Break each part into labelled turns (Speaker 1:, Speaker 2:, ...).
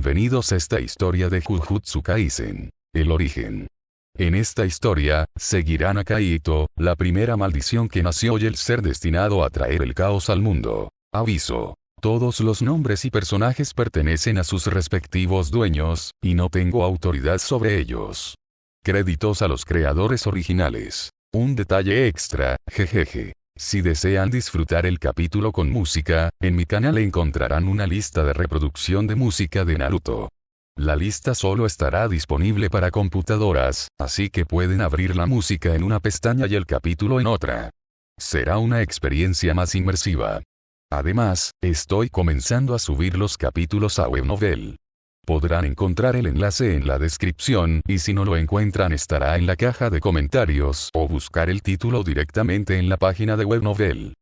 Speaker 1: Bienvenidos a esta historia de Jujutsu Kaisen, el origen. En esta historia, seguirán a Kaito, la primera maldición que nació y el ser destinado a traer el caos al mundo. Aviso. Todos los nombres y personajes pertenecen a sus respectivos dueños, y no tengo autoridad sobre ellos. Créditos a los creadores originales. Un detalle extra, jejeje. Si desean disfrutar el capítulo con música, en mi canal encontrarán una lista de reproducción de música de Naruto. La lista solo estará disponible para computadoras, así que pueden abrir la música en una pestaña y el capítulo en otra. Será una experiencia más inmersiva. Además, estoy comenzando a subir los capítulos a Webnovel. Podrán encontrar el enlace en la descripción, y si no lo encuentran estará en la caja de comentarios o buscar el título directamente en la página de Webnovel.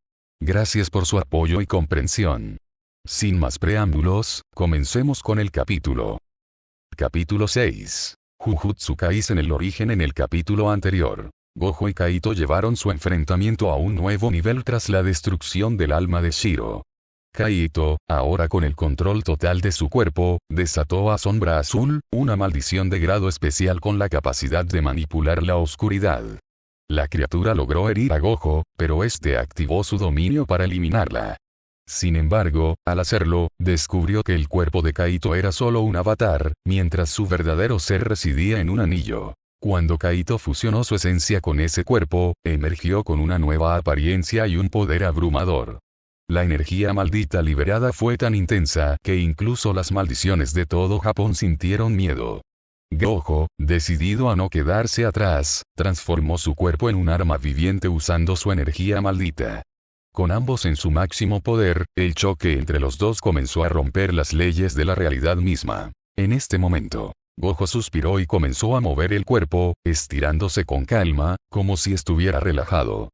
Speaker 1: Gracias por su apoyo y comprensión. Sin más preámbulos, comencemos con el capítulo. Capítulo 6. Jujutsu Kaisen el origen. En el capítulo anterior, Gojo y Kaito llevaron su enfrentamiento a un nuevo nivel tras la destrucción del alma de Shiro. Kaito, ahora con el control total de su cuerpo, desató a Sombra Azul, una maldición de grado especial con la capacidad de manipular la oscuridad. La criatura logró herir a Gojo, pero este activó su dominio para eliminarla. Sin embargo, al hacerlo, descubrió que el cuerpo de Kaito era solo un avatar, mientras su verdadero ser residía en un anillo. Cuando Kaito fusionó su esencia con ese cuerpo, emergió con una nueva apariencia y un poder abrumador. La energía maldita liberada fue tan intensa que incluso las maldiciones de todo Japón sintieron miedo. Gojo, decidido a no quedarse atrás, transformó su cuerpo en un arma viviente usando su energía maldita. Con ambos en su máximo poder, el choque entre los dos comenzó a romper las leyes de la realidad misma. En este momento, Gojo suspiró y comenzó a mover el cuerpo, estirándose con calma, como si estuviera relajado.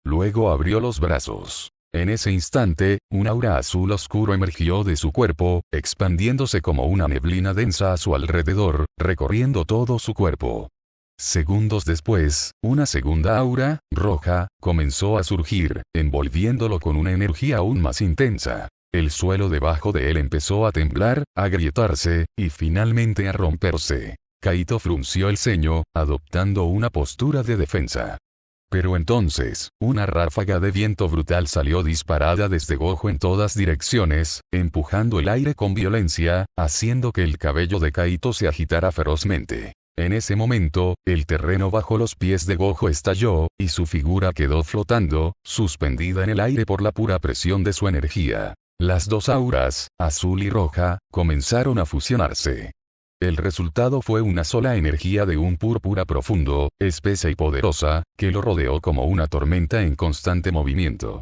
Speaker 1: Luego abrió los brazos. En ese instante, un aura azul oscuro emergió de su cuerpo, expandiéndose como una neblina densa a su alrededor, recorriendo todo su cuerpo. Segundos después, una segunda aura, roja, comenzó a surgir, envolviéndolo con una energía aún más intensa. El suelo debajo de él empezó a temblar, a agrietarse, y finalmente a romperse. Kaito frunció el ceño, adoptando una postura de defensa. Pero entonces, una ráfaga de viento brutal salió disparada desde Gojo en todas direcciones, empujando el aire con violencia, haciendo que el cabello de Kaito se agitara ferozmente. En ese momento, el terreno bajo los pies de Gojo estalló, y su figura quedó flotando, suspendida en el aire por la pura presión de su energía. Las dos auras, azul y roja, comenzaron a fusionarse. El resultado fue una sola energía de un púrpura profundo, espesa y poderosa, que lo rodeó como una tormenta en constante movimiento.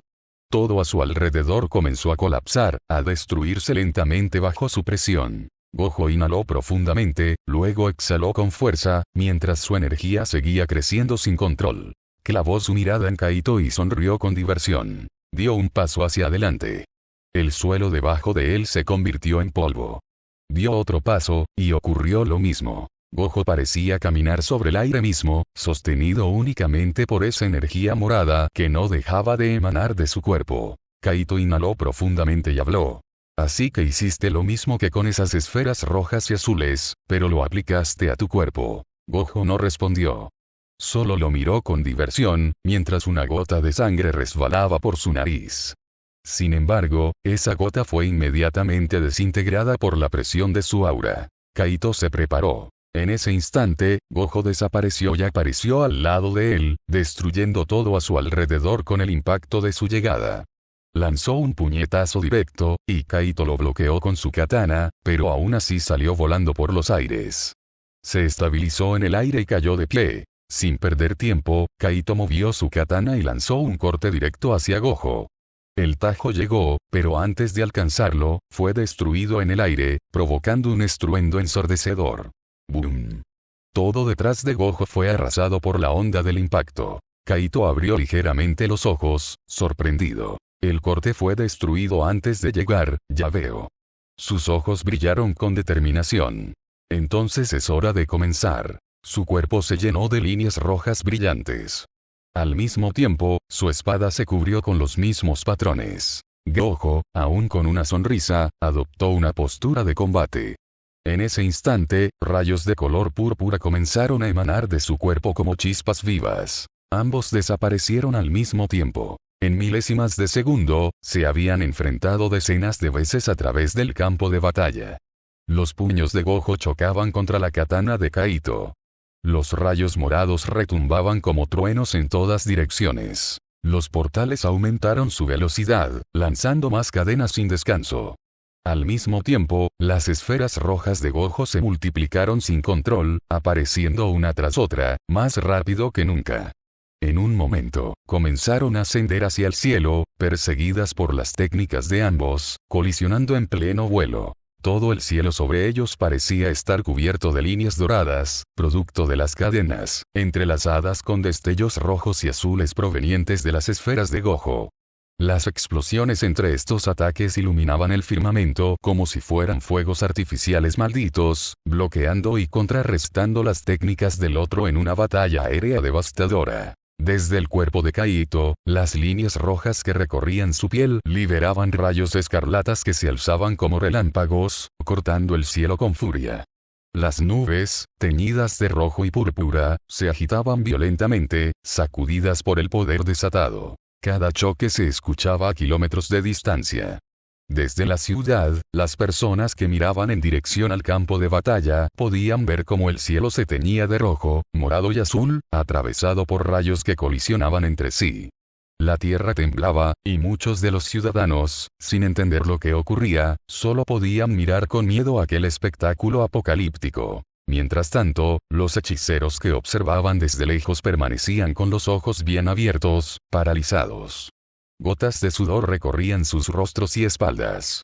Speaker 1: Todo a su alrededor comenzó a colapsar, a destruirse lentamente bajo su presión. Gojo inhaló profundamente, luego exhaló con fuerza, mientras su energía seguía creciendo sin control. Clavó su mirada en Kaito y sonrió con diversión. Dio un paso hacia adelante. El suelo debajo de él se convirtió en polvo. Dio otro paso, y ocurrió lo mismo. Gojo parecía caminar sobre el aire mismo, sostenido únicamente por esa energía morada que no dejaba de emanar de su cuerpo. Kaito inhaló profundamente y habló. Así que hiciste lo mismo que con esas esferas rojas y azules, pero lo aplicaste a tu cuerpo. Gojo no respondió. Solo lo miró con diversión, mientras una gota de sangre resbalaba por su nariz. Sin embargo, esa gota fue inmediatamente desintegrada por la presión de su aura. Kaito se preparó. En ese instante, Gojo desapareció y apareció al lado de él, destruyendo todo a su alrededor con el impacto de su llegada. Lanzó un puñetazo directo, y Kaito lo bloqueó con su katana, pero aún así salió volando por los aires. Se estabilizó en el aire y cayó de pie. Sin perder tiempo, Kaito movió su katana y lanzó un corte directo hacia Gojo. El tajo llegó, pero antes de alcanzarlo, fue destruido en el aire, provocando un estruendo ensordecedor. ¡Boom! Todo detrás de Gojo fue arrasado por la onda del impacto. Kaito abrió ligeramente los ojos, sorprendido. El corte fue destruido antes de llegar, ya veo. Sus ojos brillaron con determinación. Entonces es hora de comenzar. Su cuerpo se llenó de líneas rojas brillantes. Al mismo tiempo, su espada se cubrió con los mismos patrones. Gojo, aún con una sonrisa, adoptó una postura de combate. En ese instante, rayos de color púrpura comenzaron a emanar de su cuerpo como chispas vivas. Ambos desaparecieron al mismo tiempo. En milésimas de segundo, se habían enfrentado decenas de veces a través del campo de batalla. Los puños de Gojo chocaban contra la katana de Kaito. Los rayos morados retumbaban como truenos en todas direcciones. Los portales aumentaron su velocidad, lanzando más cadenas sin descanso. Al mismo tiempo, las esferas rojas de Gojo se multiplicaron sin control, apareciendo una tras otra, más rápido que nunca. En un momento, comenzaron a ascender hacia el cielo, perseguidas por las técnicas de ambos, colisionando en pleno vuelo. Todo el cielo sobre ellos parecía estar cubierto de líneas doradas, producto de las cadenas, entrelazadas con destellos rojos y azules provenientes de las esferas de Gojo. Las explosiones entre estos ataques iluminaban el firmamento como si fueran fuegos artificiales malditos, bloqueando y contrarrestando las técnicas del otro en una batalla aérea devastadora. Desde el cuerpo de Kaito, las líneas rojas que recorrían su piel liberaban rayos escarlatas que se alzaban como relámpagos, cortando el cielo con furia. Las nubes, teñidas de rojo y púrpura, se agitaban violentamente, sacudidas por el poder desatado. Cada choque se escuchaba a kilómetros de distancia. Desde la ciudad, las personas que miraban en dirección al campo de batalla podían ver cómo el cielo se teñía de rojo, morado y azul, atravesado por rayos que colisionaban entre sí. La tierra temblaba, y muchos de los ciudadanos, sin entender lo que ocurría, solo podían mirar con miedo aquel espectáculo apocalíptico. Mientras tanto, los hechiceros que observaban desde lejos permanecían con los ojos bien abiertos, paralizados. Gotas de sudor recorrían sus rostros y espaldas.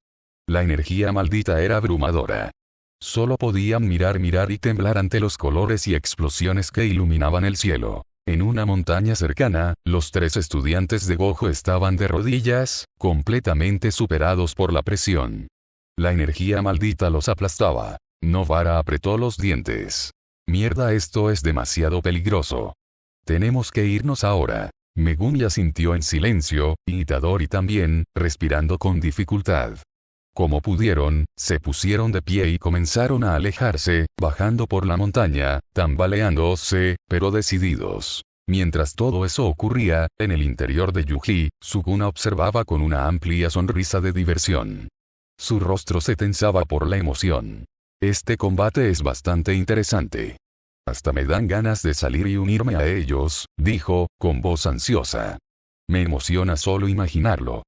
Speaker 1: La energía maldita era abrumadora. Solo podían mirar y temblar ante los colores y explosiones que iluminaban el cielo. En una montaña cercana, los 3 estudiantes de Gojo estaban de rodillas, completamente superados por la presión. La energía maldita los aplastaba. Novara apretó los dientes. Mierda, esto es demasiado peligroso. Tenemos que irnos ahora. Megumin asintió en silencio, y Itadori también, respirando con dificultad. Como pudieron, se pusieron de pie y comenzaron a alejarse, bajando por la montaña, tambaleándose, pero decididos. Mientras todo eso ocurría, en el interior de Yuji, Sukuna observaba con una amplia sonrisa de diversión. Su rostro se tensaba por la emoción. Este combate es bastante interesante. Hasta me dan ganas de salir y unirme a ellos, dijo, con voz ansiosa. Me emociona solo imaginarlo.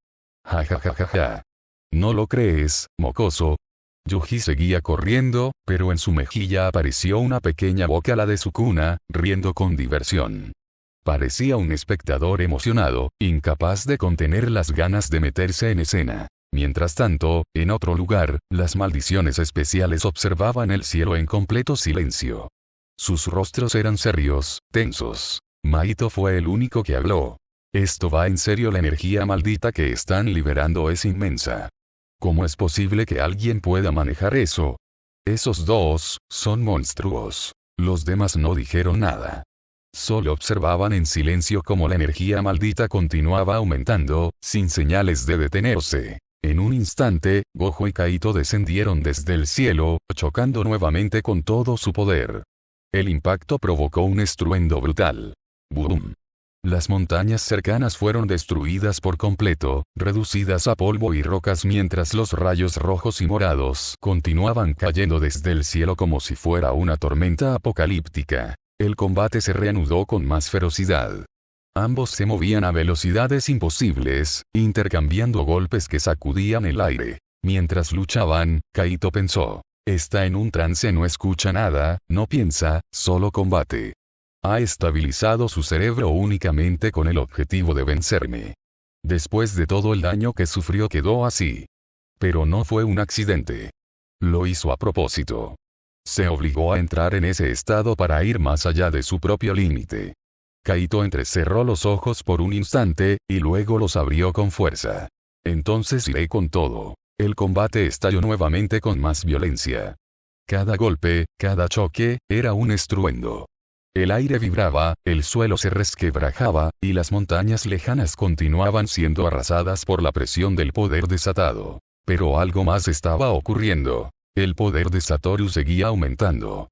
Speaker 1: Ja ja ja ja ja. ¿No lo crees, mocoso? Yuji seguía corriendo, pero en su mejilla apareció una pequeña boca, la de Sukuna, riendo con diversión. Parecía un espectador emocionado, incapaz de contener las ganas de meterse en escena. Mientras tanto, en otro lugar, las maldiciones especiales observaban el cielo en completo silencio. Sus rostros eran serios, tensos. Maito fue el único que habló. Esto va en serio, la energía maldita que están liberando es inmensa. ¿Cómo es posible que alguien pueda manejar eso? Esos 2, son monstruos. Los demás no dijeron nada. Solo observaban en silencio cómo la energía maldita continuaba aumentando, sin señales de detenerse. En un instante, Gojo y Kaito descendieron desde el cielo, chocando nuevamente con todo su poder. El impacto provocó un estruendo brutal. ¡Bum! Las montañas cercanas fueron destruidas por completo, reducidas a polvo y rocas, mientras los rayos rojos y morados continuaban cayendo desde el cielo como si fuera una tormenta apocalíptica. El combate se reanudó con más ferocidad. Ambos se movían a velocidades imposibles, intercambiando golpes que sacudían el aire. Mientras luchaban, Kaito pensó. Está en un trance, no escucha nada, no piensa, solo combate. Ha estabilizado su cerebro únicamente con el objetivo de vencerme. Después de todo el daño que sufrió quedó así. Pero no fue un accidente. Lo hizo a propósito. Se obligó a entrar en ese estado para ir más allá de su propio límite. Kaito entrecerró los ojos por un instante, y luego los abrió con fuerza. Entonces iré con todo. El combate estalló nuevamente con más violencia. Cada golpe, cada choque, era un estruendo. El aire vibraba, el suelo se resquebrajaba, y las montañas lejanas continuaban siendo arrasadas por la presión del poder desatado. Pero algo más estaba ocurriendo. El poder de Satoru seguía aumentando.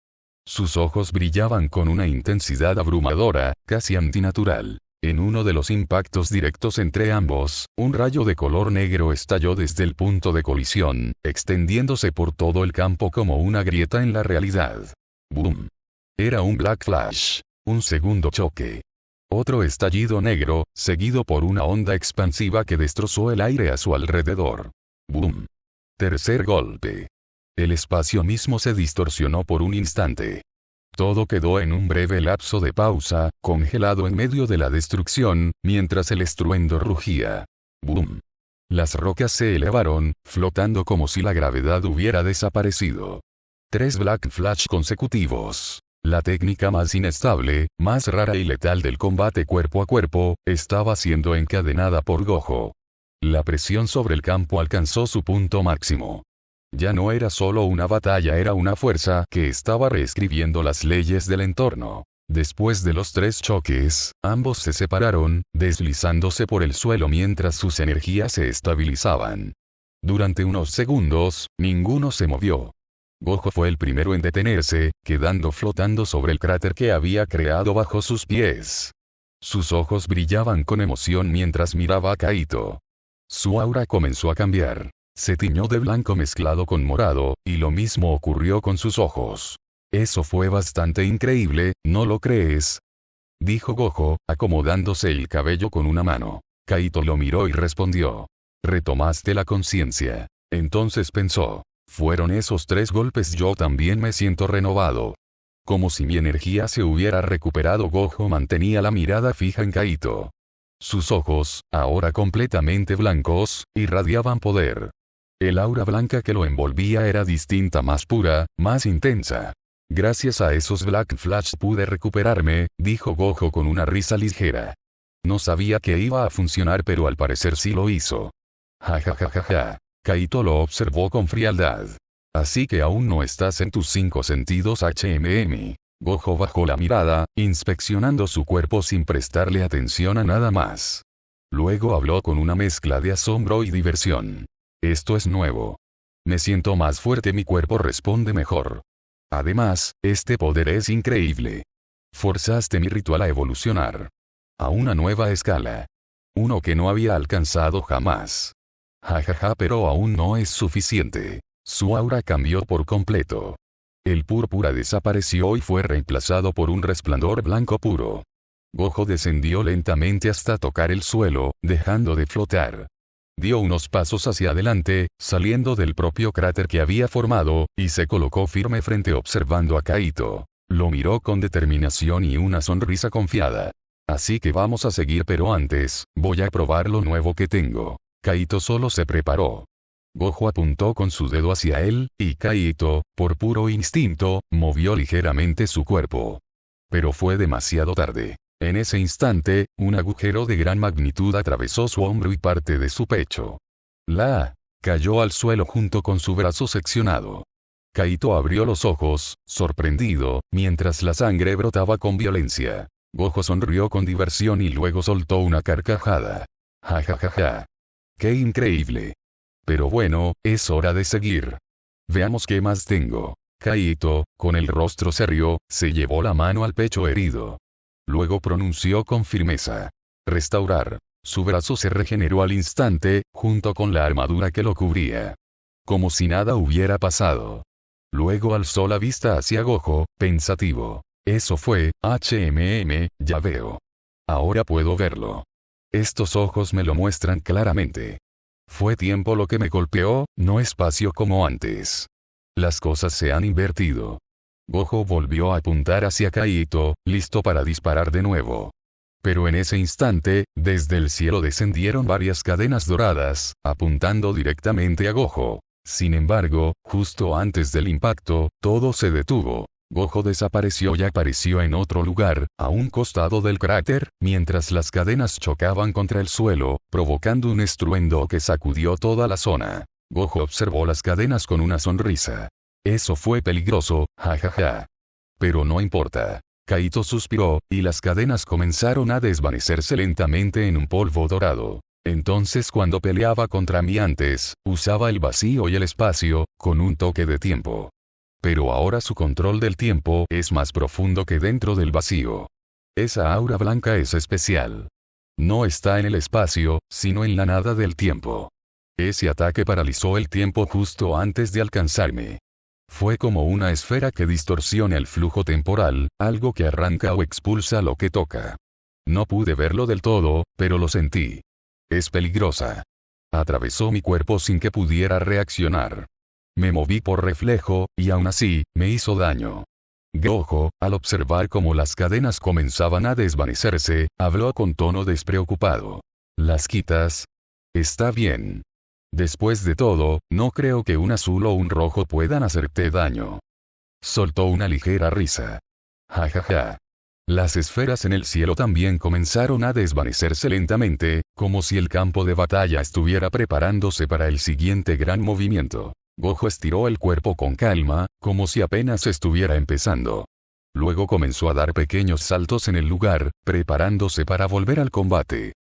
Speaker 1: Sus ojos brillaban con una intensidad abrumadora, casi antinatural. En uno de los impactos directos entre ambos, un rayo de color negro estalló desde el punto de colisión, extendiéndose por todo el campo como una grieta en la realidad. ¡Boom! Era un Black Flash. Un segundo choque. Otro estallido negro, seguido por una onda expansiva que destrozó el aire a su alrededor. ¡Boom! Tercer golpe. El espacio mismo se distorsionó por un instante. Todo quedó en un breve lapso de pausa, congelado en medio de la destrucción, mientras el estruendo rugía. ¡Boom! Las rocas se elevaron, flotando como si la gravedad hubiera desaparecido. 3 Black Flash consecutivos. La técnica más inestable, más rara y letal del combate cuerpo a cuerpo, estaba siendo encadenada por Gojo. La presión sobre el campo alcanzó su punto máximo. Ya no era solo una batalla, era una fuerza que estaba reescribiendo las leyes del entorno. Después de los 3 choques, ambos se separaron, deslizándose por el suelo mientras sus energías se estabilizaban. Durante unos segundos, ninguno se movió. Gojo fue el primero en detenerse, quedando flotando sobre el cráter que había creado bajo sus pies. Sus ojos brillaban con emoción mientras miraba a Kaito. Su aura comenzó a cambiar. Se tiñó de blanco mezclado con morado, y lo mismo ocurrió con sus ojos. Eso fue bastante increíble, ¿no lo crees?, dijo Gojo, acomodándose el cabello con una mano. Kaito lo miró y respondió. Retomaste la conciencia. Entonces pensó. Fueron esos 3 golpes, yo también me siento renovado. Como si mi energía se hubiera recuperado. Gojo mantenía la mirada fija en Kaito. Sus ojos, ahora completamente blancos, irradiaban poder. El aura blanca que lo envolvía era distinta, más pura, más intensa. Gracias a esos Black Flash pude recuperarme, dijo Gojo con una risa ligera. No sabía que iba a funcionar, pero al parecer sí lo hizo. Ja ja ja ja ja. Kaito lo observó con frialdad. Así que aún no estás en tus 5 sentidos, HMM. Gojo bajó la mirada, inspeccionando su cuerpo sin prestarle atención a nada más. Luego habló con una mezcla de asombro y diversión. Esto es nuevo. Me siento más fuerte, mi cuerpo responde mejor. Además, este poder es increíble. Forzaste mi ritual a evolucionar. A una nueva escala. Uno que no había alcanzado jamás. Jajaja, pero aún no es suficiente. Su aura cambió por completo. El púrpura desapareció y fue reemplazado por un resplandor blanco puro. Gojo descendió lentamente hasta tocar el suelo, dejando de flotar. Dio unos pasos hacia adelante, saliendo del propio cráter que había formado, y se colocó firme frente observando a Kaito. Lo miró con determinación y una sonrisa confiada. Así que vamos a seguir, pero antes, voy a probar lo nuevo que tengo. Kaito solo se preparó. Gojo apuntó con su dedo hacia él, y Kaito, por puro instinto, movió ligeramente su cuerpo. Pero fue demasiado tarde. En ese instante, un agujero de gran magnitud atravesó su hombro y parte de su pecho. Cayó al suelo junto con su brazo seccionado. Kaito abrió los ojos, sorprendido, mientras la sangre brotaba con violencia. Gojo sonrió con diversión y luego soltó una carcajada. Ja ja ja ja. ¡Qué increíble! Pero bueno, es hora de seguir. Veamos qué más tengo. Kaito, con el rostro serio, se llevó la mano al pecho herido. Luego pronunció con firmeza. Restaurar. Su brazo se regeneró al instante, junto con la armadura que lo cubría. Como si nada hubiera pasado. Luego alzó la vista hacia Gojo, pensativo. Eso fue, ya veo. Ahora puedo verlo. Estos ojos me lo muestran claramente. Fue tiempo lo que me golpeó, no espacio como antes. Las cosas se han invertido. Gojo volvió a apuntar hacia Kaito, listo para disparar de nuevo. Pero en ese instante, desde el cielo descendieron varias cadenas doradas, apuntando directamente a Gojo. Sin embargo, justo antes del impacto, todo se detuvo. Gojo desapareció y apareció en otro lugar, a un costado del cráter, mientras las cadenas chocaban contra el suelo, provocando un estruendo que sacudió toda la zona. Gojo observó las cadenas con una sonrisa. Eso fue peligroso, jajaja. Pero no importa. Kaito suspiró, y las cadenas comenzaron a desvanecerse lentamente en un polvo dorado. Entonces cuando peleaba contra mí antes, usaba el vacío y el espacio, con un toque de tiempo. Pero ahora su control del tiempo es más profundo que dentro del vacío. Esa aura blanca es especial. No está en el espacio, sino en la nada del tiempo. Ese ataque paralizó el tiempo justo antes de alcanzarme. Fue como una esfera que distorsiona el flujo temporal, algo que arranca o expulsa lo que toca. No pude verlo del todo, pero lo sentí. Es peligrosa. Atravesó mi cuerpo sin que pudiera reaccionar. Me moví por reflejo, y aún así, me hizo daño. Gojo, al observar cómo las cadenas comenzaban a desvanecerse, habló con tono despreocupado. ¿Las quitas? Está bien. Después de todo, no creo que un azul o un rojo puedan hacerte daño. Soltó una ligera risa. Ja ja ja. Las esferas en el cielo también comenzaron a desvanecerse lentamente, como si el campo de batalla estuviera preparándose para el siguiente gran movimiento. Gojo estiró el cuerpo con calma, como si apenas estuviera empezando. Luego comenzó a dar pequeños saltos en el lugar, preparándose para volver al combate.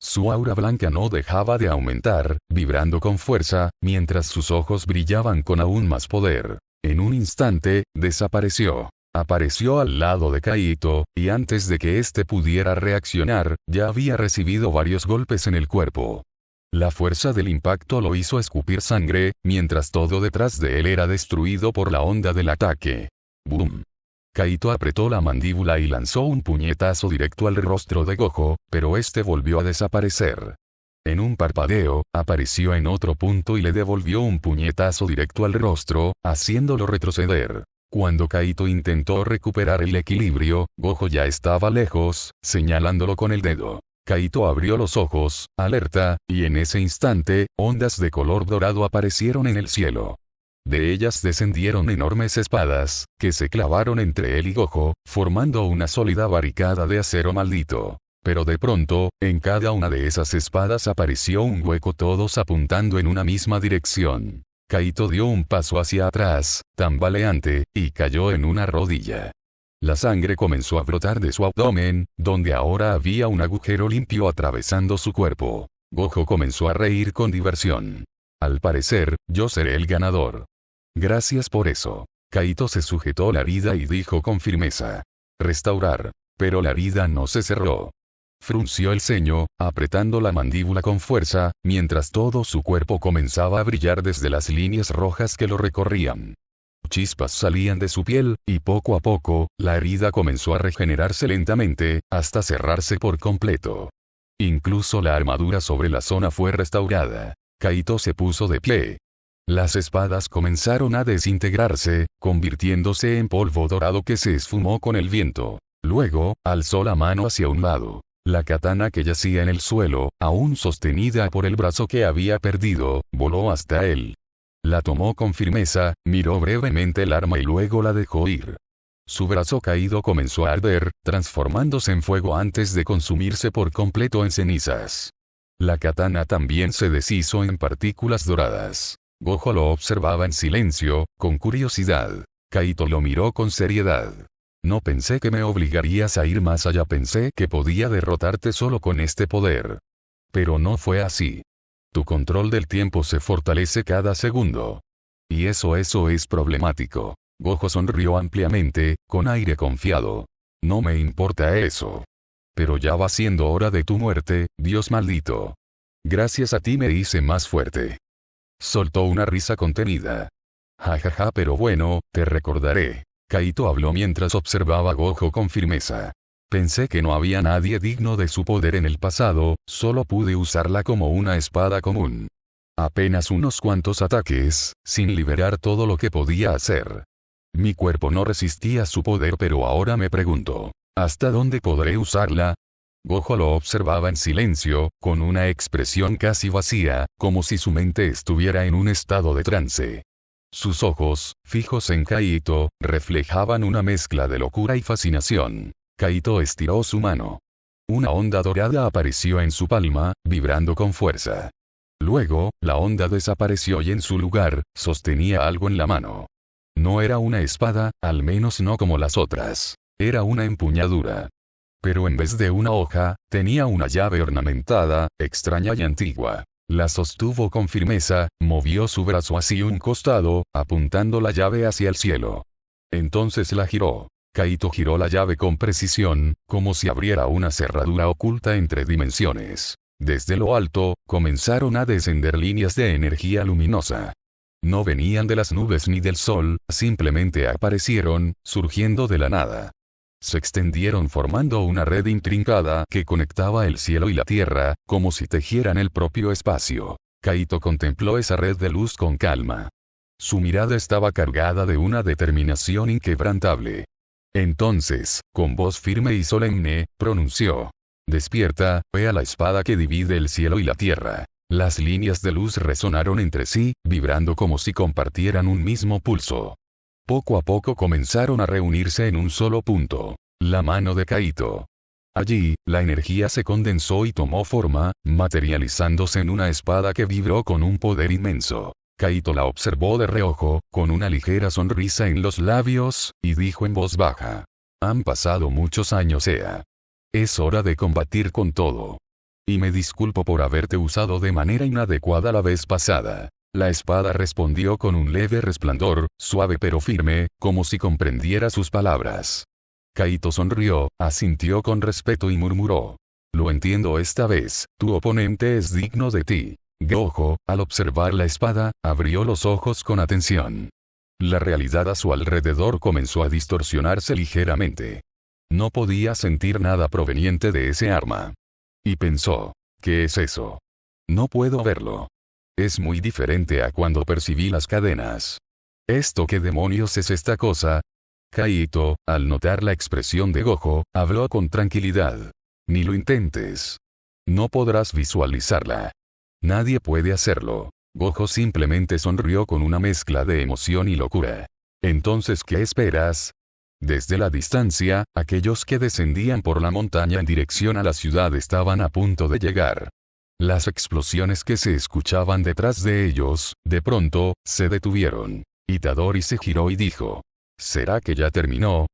Speaker 1: Su aura blanca no dejaba de aumentar, vibrando con fuerza, mientras sus ojos brillaban con aún más poder. En un instante, desapareció. Apareció al lado de Kaito, y antes de que éste pudiera reaccionar, ya había recibido varios golpes en el cuerpo. La fuerza del impacto lo hizo escupir sangre, mientras todo detrás de él era destruido por la onda del ataque. ¡Bum! Kaito apretó la mandíbula y lanzó un puñetazo directo al rostro de Gojo, pero este volvió a desaparecer. En un parpadeo, apareció en otro punto y le devolvió un puñetazo directo al rostro, haciéndolo retroceder. Cuando Kaito intentó recuperar el equilibrio, Gojo ya estaba lejos, señalándolo con el dedo. Kaito abrió los ojos, alerta, y en ese instante, ondas de color dorado aparecieron en el cielo. De ellas descendieron enormes espadas, que se clavaron entre él y Gojo, formando una sólida barricada de acero maldito. Pero de pronto, en cada una de esas espadas apareció un hueco, todos apuntando en una misma dirección. Kaito dio un paso hacia atrás, tambaleante, y cayó en una rodilla. La sangre comenzó a brotar de su abdomen, donde ahora había un agujero limpio atravesando su cuerpo. Gojo comenzó a reír con diversión. Al parecer, yo seré el ganador. Gracias por eso. Kaito se sujetó la herida y dijo con firmeza. Restaurar. Pero la herida no se cerró. Frunció el ceño, apretando la mandíbula con fuerza, mientras todo su cuerpo comenzaba a brillar desde las líneas rojas que lo recorrían. Chispas salían de su piel, y poco a poco, la herida comenzó a regenerarse lentamente, hasta cerrarse por completo. Incluso la armadura sobre la zona fue restaurada. Kaito se puso de pie. Las espadas comenzaron a desintegrarse, convirtiéndose en polvo dorado que se esfumó con el viento. Luego, alzó la mano hacia un lado. La katana que yacía en el suelo, aún sostenida por el brazo que había perdido, voló hasta él. La tomó con firmeza, miró brevemente el arma y luego la dejó ir. Su brazo caído comenzó a arder, transformándose en fuego antes de consumirse por completo en cenizas. La katana también se deshizo en partículas doradas. Gojo lo observaba en silencio, con curiosidad. Kaito lo miró con seriedad. No pensé que me obligarías a ir más allá, pensé que podía derrotarte solo con este poder. Pero no fue así. Tu control del tiempo se fortalece cada segundo. Y eso es problemático. Gojo sonrió ampliamente, con aire confiado. No me importa eso. Pero ya va siendo hora de tu muerte, Dios maldito. Gracias a ti me hice más fuerte. Soltó una risa contenida. Ja ja ja, pero bueno, te recordaré. Kaito habló mientras observaba a Gojo con firmeza. Pensé que no había nadie digno de su poder en el pasado, solo pude usarla como una espada común. Apenas unos cuantos ataques, sin liberar todo lo que podía hacer. Mi cuerpo no resistía su poder, pero ahora me pregunto, ¿hasta dónde podré usarla? Gojo lo observaba en silencio, con una expresión casi vacía, como si su mente estuviera en un estado de trance. Sus ojos, fijos en Kaito, reflejaban una mezcla de locura y fascinación. Kaito estiró su mano. Una onda dorada apareció en su palma, vibrando con fuerza. Luego, la onda desapareció y en su lugar, sostenía algo en la mano. No era una espada, al menos no como las otras. Era una empuñadura. Pero en vez de una hoja, tenía una llave ornamentada, extraña y antigua. La sostuvo con firmeza, movió su brazo hacia un costado, apuntando la llave hacia el cielo. Entonces la giró. Kaito giró la llave con precisión, como si abriera una cerradura oculta entre dimensiones. Desde lo alto, comenzaron a descender líneas de energía luminosa. No venían de las nubes ni del sol, simplemente aparecieron, surgiendo de la nada. Se extendieron formando una red intrincada que conectaba el cielo y la tierra, como si tejieran el propio espacio. Kaito contempló esa red de luz con calma. Su mirada estaba cargada de una determinación inquebrantable. Entonces, con voz firme y solemne, pronunció: «Despierta, ve a la espada que divide el cielo y la tierra». Las líneas de luz resonaron entre sí, vibrando como si compartieran un mismo pulso. Poco a poco comenzaron a reunirse en un solo punto: la mano de Kaito. Allí, la energía se condensó y tomó forma, materializándose en una espada que vibró con un poder inmenso. Kaito la observó de reojo, con una ligera sonrisa en los labios, y dijo en voz baja: «Han pasado muchos años, Ea. Es hora de combatir con todo. Y me disculpo por haberte usado de manera inadecuada la vez pasada». La espada respondió con un leve resplandor, suave pero firme, como si comprendiera sus palabras. Kaito sonrió, asintió con respeto y murmuró: «Lo entiendo esta vez, tu oponente es digno de ti». Gojo, al observar la espada, abrió los ojos con atención. La realidad a su alrededor comenzó a distorsionarse ligeramente. No podía sentir nada proveniente de ese arma. Y pensó: ¿qué es eso? No puedo verlo. Es muy diferente a cuando percibí las cadenas. ¿Esto qué demonios es esta cosa? Kaito, al notar la expresión de Gojo, habló con tranquilidad. Ni lo intentes. No podrás visualizarla. Nadie puede hacerlo. Gojo simplemente sonrió con una mezcla de emoción y locura. Entonces, ¿qué esperas? Desde la distancia, aquellos que descendían por la montaña en dirección a la ciudad estaban a punto de llegar. Las explosiones que se escuchaban detrás de ellos, de pronto, se detuvieron. Itadori se giró y dijo: ¿será que ya terminó?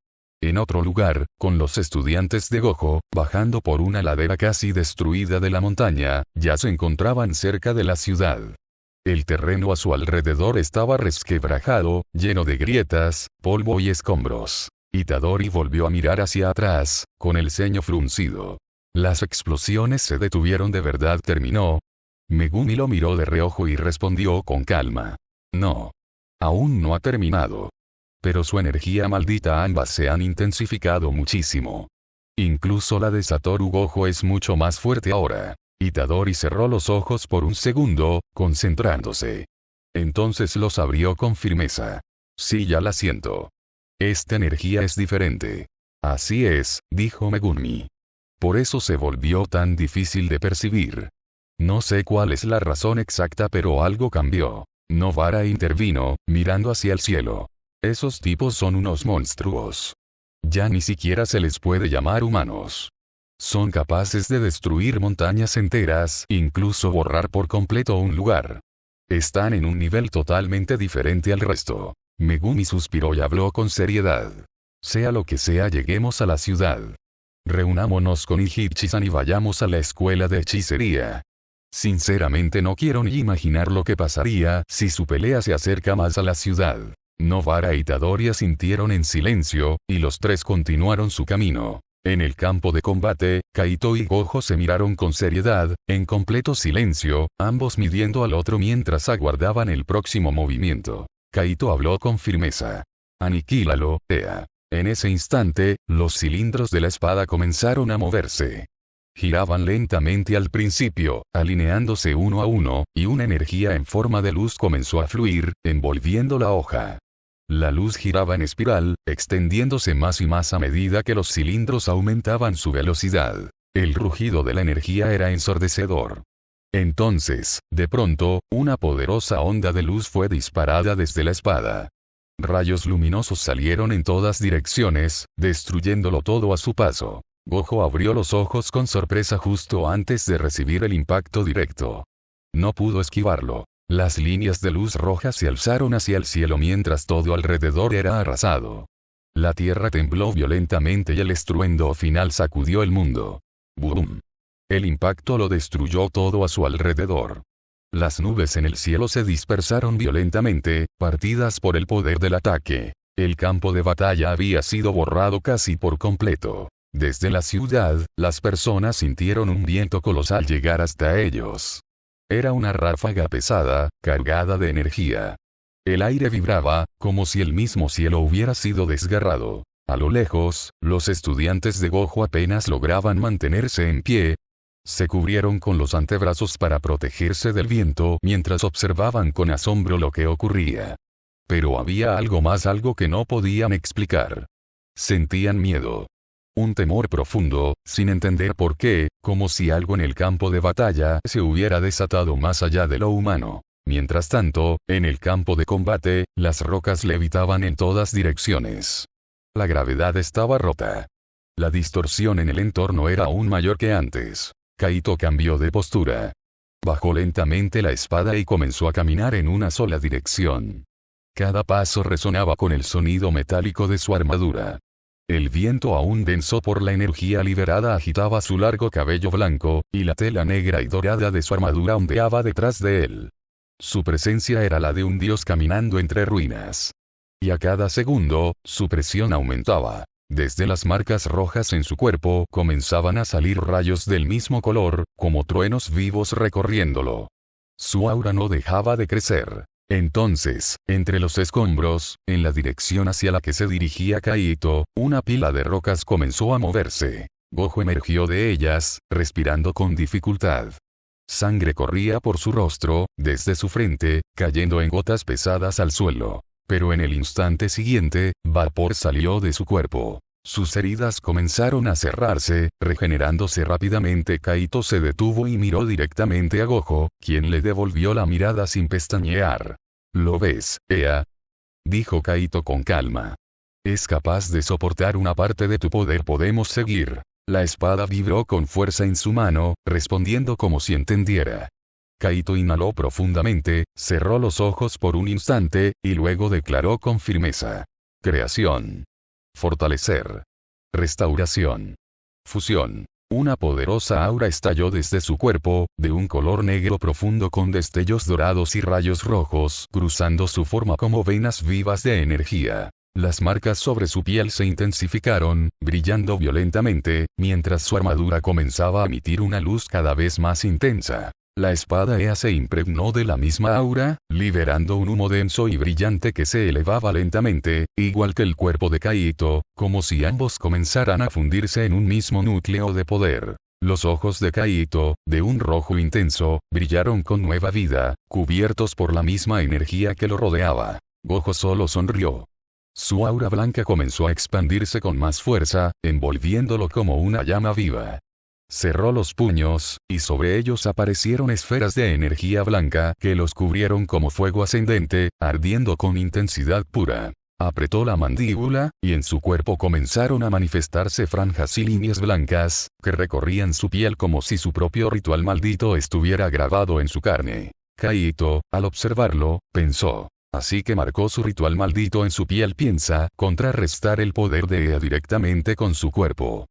Speaker 1: En otro lugar, con los estudiantes de Gojo, bajando por una ladera casi destruida de la montaña, ya se encontraban cerca de la ciudad. El terreno a su alrededor estaba resquebrajado, lleno de grietas, polvo y escombros. Itadori volvió a mirar hacia atrás, con el ceño fruncido. ¿Las explosiones se detuvieron de verdad? ¿Terminó? Megumi lo miró de reojo y respondió con calma: no. Aún no ha terminado. Pero su energía maldita, ambas se han intensificado muchísimo. Incluso la de Satoru Gojo es mucho más fuerte ahora. Itadori cerró los ojos por un segundo, concentrándose. Entonces los abrió con firmeza. Sí, ya la siento. Esta energía es diferente. Así es, dijo Megumi. Por eso se volvió tan difícil de percibir. No sé cuál es la razón exacta, pero algo cambió. Novara intervino, mirando hacia el cielo. Esos tipos son unos monstruos. Ya ni siquiera se les puede llamar humanos. Son capaces de destruir montañas enteras, incluso borrar por completo un lugar. Están en un nivel totalmente diferente al resto. Megumi suspiró y habló con seriedad. Sea lo que sea, lleguemos a la ciudad. Reunámonos con Ichichi-san y vayamos a la escuela de hechicería. Sinceramente no quiero ni imaginar lo que pasaría si su pelea se acerca más a la ciudad. Novara y Itadori asintieron en silencio, y los tres continuaron su camino. En el campo de combate, Kaito y Gojo se miraron con seriedad, en completo silencio, ambos midiendo al otro mientras aguardaban el próximo movimiento. Kaito habló con firmeza. «Aniquílalo, Ea». En ese instante, los cilindros de la espada comenzaron a moverse. Giraban lentamente al principio, alineándose uno a uno, y una energía en forma de luz comenzó a fluir, envolviendo la hoja. La luz giraba en espiral, extendiéndose más y más a medida que los cilindros aumentaban su velocidad. El rugido de la energía era ensordecedor. Entonces, de pronto, una poderosa onda de luz fue disparada desde la espada. Rayos luminosos salieron en todas direcciones, destruyéndolo todo a su paso. Gojo abrió los ojos con sorpresa justo antes de recibir el impacto directo. No pudo esquivarlo. Las líneas de luz roja se alzaron hacia el cielo mientras todo alrededor era arrasado. La tierra tembló violentamente y el estruendo final sacudió el mundo. ¡Boom! El impacto lo destruyó todo a su alrededor. Las nubes en el cielo se dispersaron violentamente, partidas por el poder del ataque. El campo de batalla había sido borrado casi por completo. Desde la ciudad, las personas sintieron un viento colosal llegar hasta ellos. Era una ráfaga pesada, cargada de energía. El aire vibraba, como si el mismo cielo hubiera sido desgarrado. A lo lejos, los estudiantes de Gojo apenas lograban mantenerse en pie. Se cubrieron con los antebrazos para protegerse del viento mientras observaban con asombro lo que ocurría. Pero había algo más, algo que no podían explicar. Sentían miedo. Un temor profundo, sin entender por qué, como si algo en el campo de batalla se hubiera desatado más allá de lo humano. Mientras tanto, en el campo de combate, las rocas levitaban en todas direcciones. La gravedad estaba rota. La distorsión en el entorno era aún mayor que antes. Kaito cambió de postura. Bajó lentamente la espada y comenzó a caminar en una sola dirección. Cada paso resonaba con el sonido metálico de su armadura. El viento aún denso por la energía liberada agitaba su largo cabello blanco, y la tela negra y dorada de su armadura ondeaba detrás de él. Su presencia era la de un dios caminando entre ruinas. Y a cada segundo, su presión aumentaba. Desde las marcas rojas en su cuerpo comenzaban a salir rayos del mismo color, como truenos vivos recorriéndolo. Su aura no dejaba de crecer. Entonces, entre los escombros, en la dirección hacia la que se dirigía Kaito, una pila de rocas comenzó a moverse. Gojo emergió de ellas, respirando con dificultad. Sangre corría por su rostro, desde su frente, cayendo en gotas pesadas al suelo. Pero en el instante siguiente, vapor salió de su cuerpo. Sus heridas comenzaron a cerrarse, regenerándose rápidamente. Kaito se detuvo y miró directamente a Gojo, quien le devolvió la mirada sin pestañear. ¿Lo ves, Ea? Dijo Kaito con calma. Es capaz de soportar una parte de tu poder. Podemos seguir. La espada vibró con fuerza en su mano, respondiendo como si entendiera. Kaito inhaló profundamente, cerró los ojos por un instante, y luego declaró con firmeza. Creación. Fortalecer. Restauración. Fusión. Una poderosa aura estalló desde su cuerpo, de un color negro profundo con destellos dorados y rayos rojos cruzando su forma como venas vivas de energía. Las marcas sobre su piel se intensificaron, brillando violentamente, mientras su armadura comenzaba a emitir una luz cada vez más intensa. La espada Ea se impregnó de la misma aura, liberando un humo denso y brillante que se elevaba lentamente, igual que el cuerpo de Kaito, como si ambos comenzaran a fundirse en un mismo núcleo de poder. Los ojos de Kaito, de un rojo intenso, brillaron con nueva vida, cubiertos por la misma energía que lo rodeaba. Gojo solo sonrió. Su aura blanca comenzó a expandirse con más fuerza, envolviéndolo como una llama viva. Cerró los puños, y sobre ellos aparecieron esferas de energía blanca que los cubrieron como fuego ascendente, ardiendo con intensidad pura. Apretó la mandíbula, y en su cuerpo comenzaron a manifestarse franjas y líneas blancas, que recorrían su piel como si su propio ritual maldito estuviera grabado en su carne. Kaito, al observarlo, pensó. Así que marcó su ritual maldito en su piel. Piensa contrarrestar el poder de Ea directamente con su cuerpo.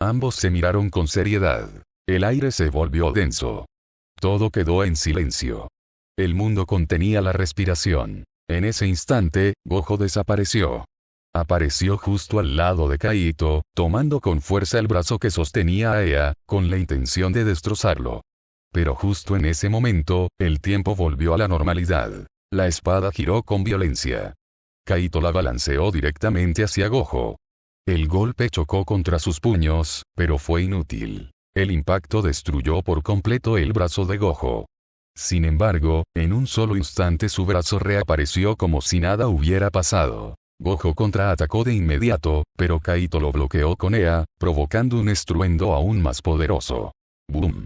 Speaker 1: Ambos se miraron con seriedad. El aire se volvió denso. Todo quedó en silencio. El mundo contenía la respiración. En ese instante, Gojo desapareció. Apareció justo al lado de Kaito, tomando con fuerza el brazo que sostenía a Ea, con la intención de destrozarlo. Pero justo en ese momento, el tiempo volvió a la normalidad. La espada giró con violencia. Kaito la balanceó directamente hacia Gojo. El golpe chocó contra sus puños, pero fue inútil. El impacto destruyó por completo el brazo de Gojo. Sin embargo, en un solo instante su brazo reapareció como si nada hubiera pasado. Gojo contraatacó de inmediato, pero Kaito lo bloqueó con Ea, provocando un estruendo aún más poderoso. ¡Boom!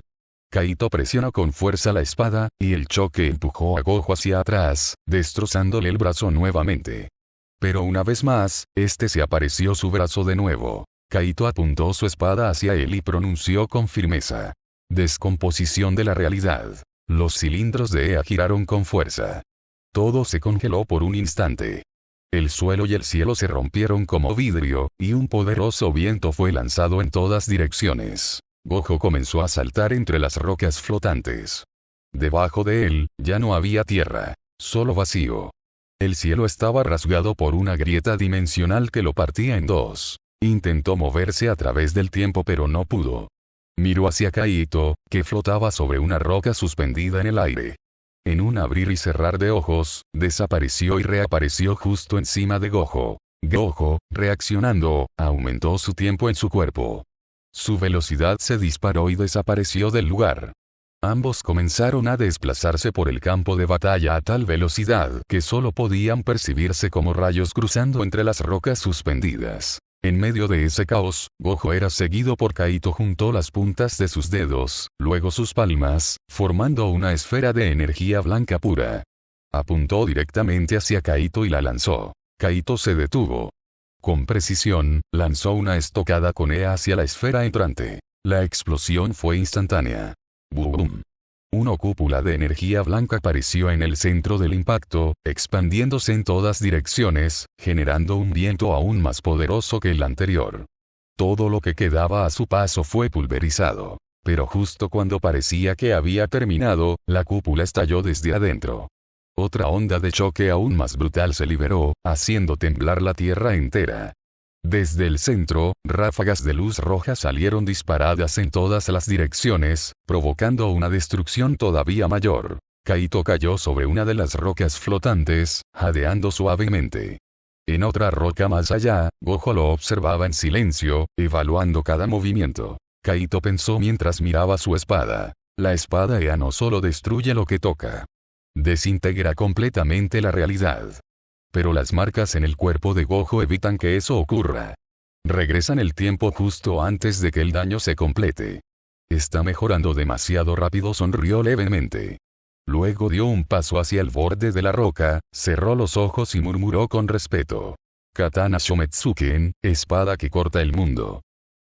Speaker 1: Kaito presionó con fuerza la espada, y el choque empujó a Gojo hacia atrás, destrozándole el brazo nuevamente. Pero una vez más, se apareció su brazo de nuevo. Kaito apuntó su espada hacia él y pronunció con firmeza. Descomposición de la realidad. Los cilindros de Ea giraron con fuerza. Todo se congeló por un instante. El suelo y el cielo se rompieron como vidrio, y un poderoso viento fue lanzado en todas direcciones. Gojo comenzó a saltar entre las rocas flotantes. Debajo de él, ya no había tierra, solo vacío. El cielo estaba rasgado por una grieta dimensional que lo partía en dos. Intentó moverse a través del tiempo pero no pudo. Miró hacia Kaito, que flotaba sobre una roca suspendida en el aire. En un abrir y cerrar de ojos, desapareció y reapareció justo encima de Gojo. Gojo, reaccionando, aumentó su tiempo en su cuerpo. Su velocidad se disparó y desapareció del lugar. Ambos comenzaron a desplazarse por el campo de batalla a tal velocidad que solo podían percibirse como rayos cruzando entre las rocas suspendidas. En medio de ese caos, Gojo era seguido por Kaito. Juntó las puntas de sus dedos, luego sus palmas, formando una esfera de energía blanca pura. Apuntó directamente hacia Kaito y la lanzó. Kaito se detuvo. Con precisión, lanzó una estocada con E hacia la esfera entrante. La explosión fue instantánea. ¡Bum! Una cúpula de energía blanca apareció en el centro del impacto, expandiéndose en todas direcciones, generando un viento aún más poderoso que el anterior. Todo lo que quedaba a su paso fue pulverizado. Pero justo cuando parecía que había terminado, la cúpula estalló desde adentro. Otra onda de choque aún más brutal se liberó, haciendo temblar la tierra entera. Desde el centro, ráfagas de luz roja salieron disparadas en todas las direcciones, provocando una destrucción todavía mayor. Kaito cayó sobre una de las rocas flotantes, jadeando suavemente. En otra roca más allá, Gojo lo observaba en silencio, evaluando cada movimiento. Kaito pensó mientras miraba su espada. La espada Ea no solo destruye lo que toca. Desintegra completamente la realidad. Pero las marcas en el cuerpo de Gojo evitan que eso ocurra. Regresan el tiempo justo antes de que el daño se complete. Está mejorando demasiado rápido. Sonrió levemente. Luego dio un paso hacia el borde de la roca, cerró los ojos y murmuró con respeto. Katana Shometsuken, espada que corta el mundo.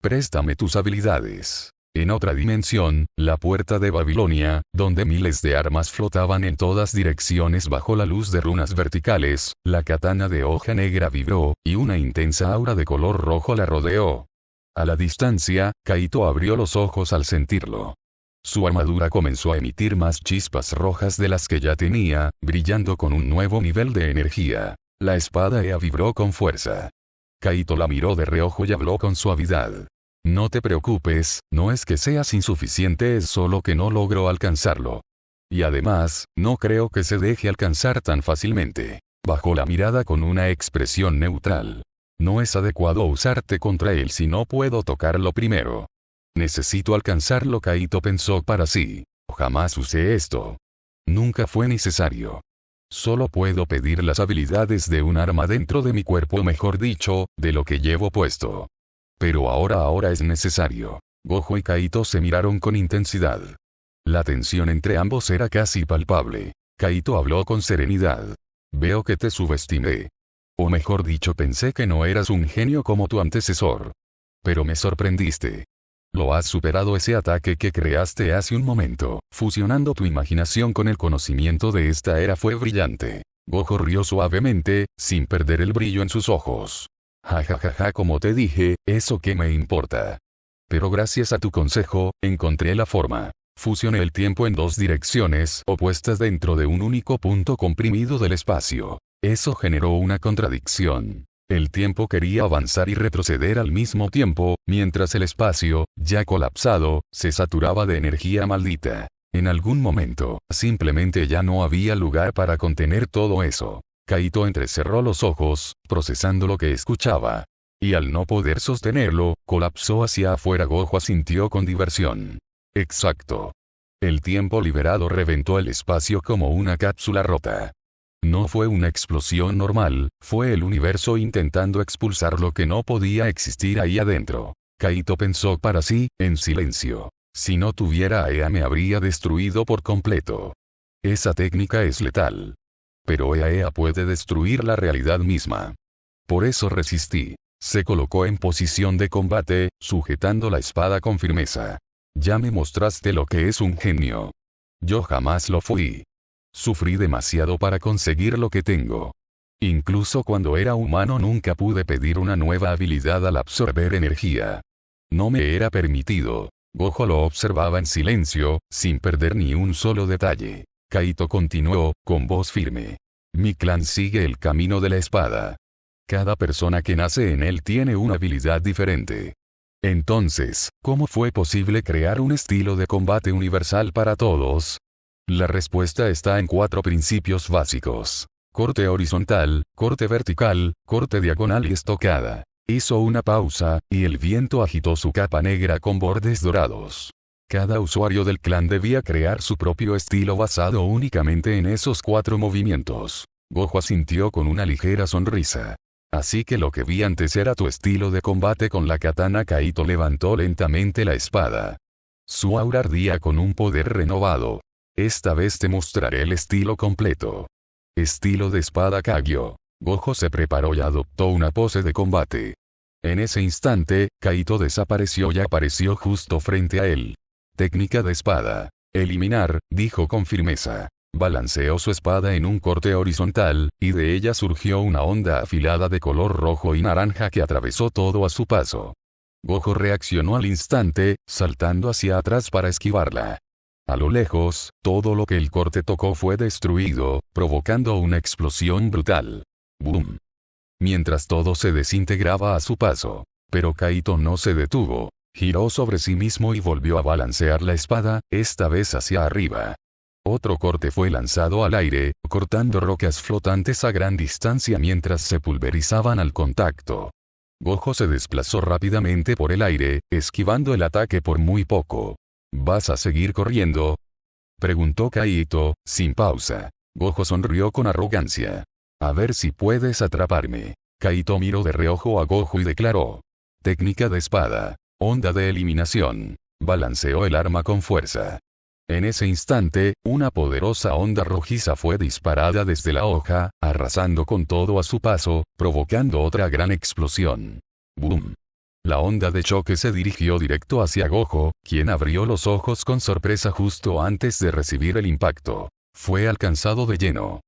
Speaker 1: Préstame tus habilidades. En otra dimensión, la puerta de Babilonia, donde miles de armas flotaban en todas direcciones bajo la luz de runas verticales, la katana de hoja negra vibró, y una intensa aura de color rojo la rodeó. A la distancia, Kaito abrió los ojos al sentirlo. Su armadura comenzó a emitir más chispas rojas de las que ya tenía, brillando con un nuevo nivel de energía. La espada Ea vibró con fuerza. Kaito la miró de reojo y habló con suavidad. No te preocupes, no es que seas insuficiente, es solo que no logro alcanzarlo. Y además, no creo que se deje alcanzar tan fácilmente. Bajó la mirada con una expresión neutral. No es adecuado usarte contra él si no puedo tocarlo primero. Necesito alcanzarlo. Kaito pensó para sí. Jamás usé esto. Nunca fue necesario. Solo puedo pedir las habilidades de un arma dentro de mi cuerpo, mejor dicho, de lo que llevo puesto. Pero ahora es necesario. Gojo y Kaito se miraron con intensidad. La tensión entre ambos era casi palpable. Kaito habló con serenidad. Veo que te subestimé. O mejor dicho, pensé que no eras un genio como tu antecesor. Pero me sorprendiste. Lo has superado. Ese ataque que creaste hace un momento, fusionando tu imaginación con el conocimiento de esta era, fue brillante. Gojo rió suavemente, sin perder el brillo en sus ojos. Ja, como te dije, ¿eso qué me importa? Pero gracias a tu consejo, encontré la forma. Fusioné el tiempo en dos direcciones opuestas dentro de un único punto comprimido del espacio. Eso generó una contradicción. El tiempo quería avanzar y retroceder al mismo tiempo, mientras el espacio, ya colapsado, se saturaba de energía maldita. En algún momento, simplemente ya no había lugar para contener todo eso. Kaito entrecerró los ojos, procesando lo que escuchaba. Y al no poder sostenerlo, colapsó hacia afuera. Gojo asintió con diversión. Exacto. El tiempo liberado reventó el espacio como una cápsula rota. No fue una explosión normal, fue el universo intentando expulsar lo que no podía existir ahí adentro. Kaito pensó para sí, en silencio. Si no tuviera a Ea me habría destruido por completo. Esa técnica es letal. Pero Ea puede destruir la realidad misma. Por eso resistí. Se colocó en posición de combate, sujetando la espada con firmeza. Ya me mostraste lo que es un genio. Yo jamás lo fui. Sufrí demasiado para conseguir lo que tengo. Incluso cuando era humano nunca pude pedir una nueva habilidad al absorber energía. No me era permitido. Gojo lo observaba en silencio, sin perder ni un solo detalle. Kaito continuó, con voz firme. Mi clan sigue el camino de la espada. Cada persona que nace en él tiene una habilidad diferente. Entonces, ¿cómo fue posible crear un estilo de combate universal para todos? La respuesta está en 4 principios básicos. Corte horizontal, corte vertical, corte diagonal y estocada. Hizo una pausa, y el viento agitó su capa negra con bordes dorados. Cada usuario del clan debía crear su propio estilo basado únicamente en esos 4 movimientos. Gojo asintió con una ligera sonrisa. Así que lo que vi antes era tu estilo de combate con la katana. Kaito levantó lentamente la espada. Su aura ardía con un poder renovado. Esta vez te mostraré el estilo completo. Estilo de espada Kagyo. Gojo se preparó y adoptó una pose de combate. En ese instante, Kaito desapareció y apareció justo frente a él. Técnica de espada. Eliminar, dijo con firmeza. Balanceó su espada en un corte horizontal, y de ella surgió una onda afilada de color rojo y naranja que atravesó todo a su paso. Gojo reaccionó al instante, saltando hacia atrás para esquivarla. A lo lejos, todo lo que el corte tocó fue destruido, provocando una explosión brutal. ¡Boom! Mientras todo se desintegraba a su paso. Pero Kaito no se detuvo. Giró sobre sí mismo y volvió a balancear la espada, esta vez hacia arriba. Otro corte fue lanzado al aire, cortando rocas flotantes a gran distancia mientras se pulverizaban al contacto. Gojo se desplazó rápidamente por el aire, esquivando el ataque por muy poco. ¿Vas a seguir corriendo?, preguntó Kaito, sin pausa. Gojo sonrió con arrogancia. A ver si puedes atraparme. Kaito miró de reojo a Gojo y declaró. Técnica de espada. Onda de eliminación. Balanceó el arma con fuerza. En ese instante, una poderosa onda rojiza fue disparada desde la hoja, arrasando con todo a su paso, provocando otra gran explosión. ¡Boom! La onda de choque se dirigió directo hacia Gojo, quien abrió los ojos con sorpresa justo antes de recibir el impacto. Fue alcanzado de lleno.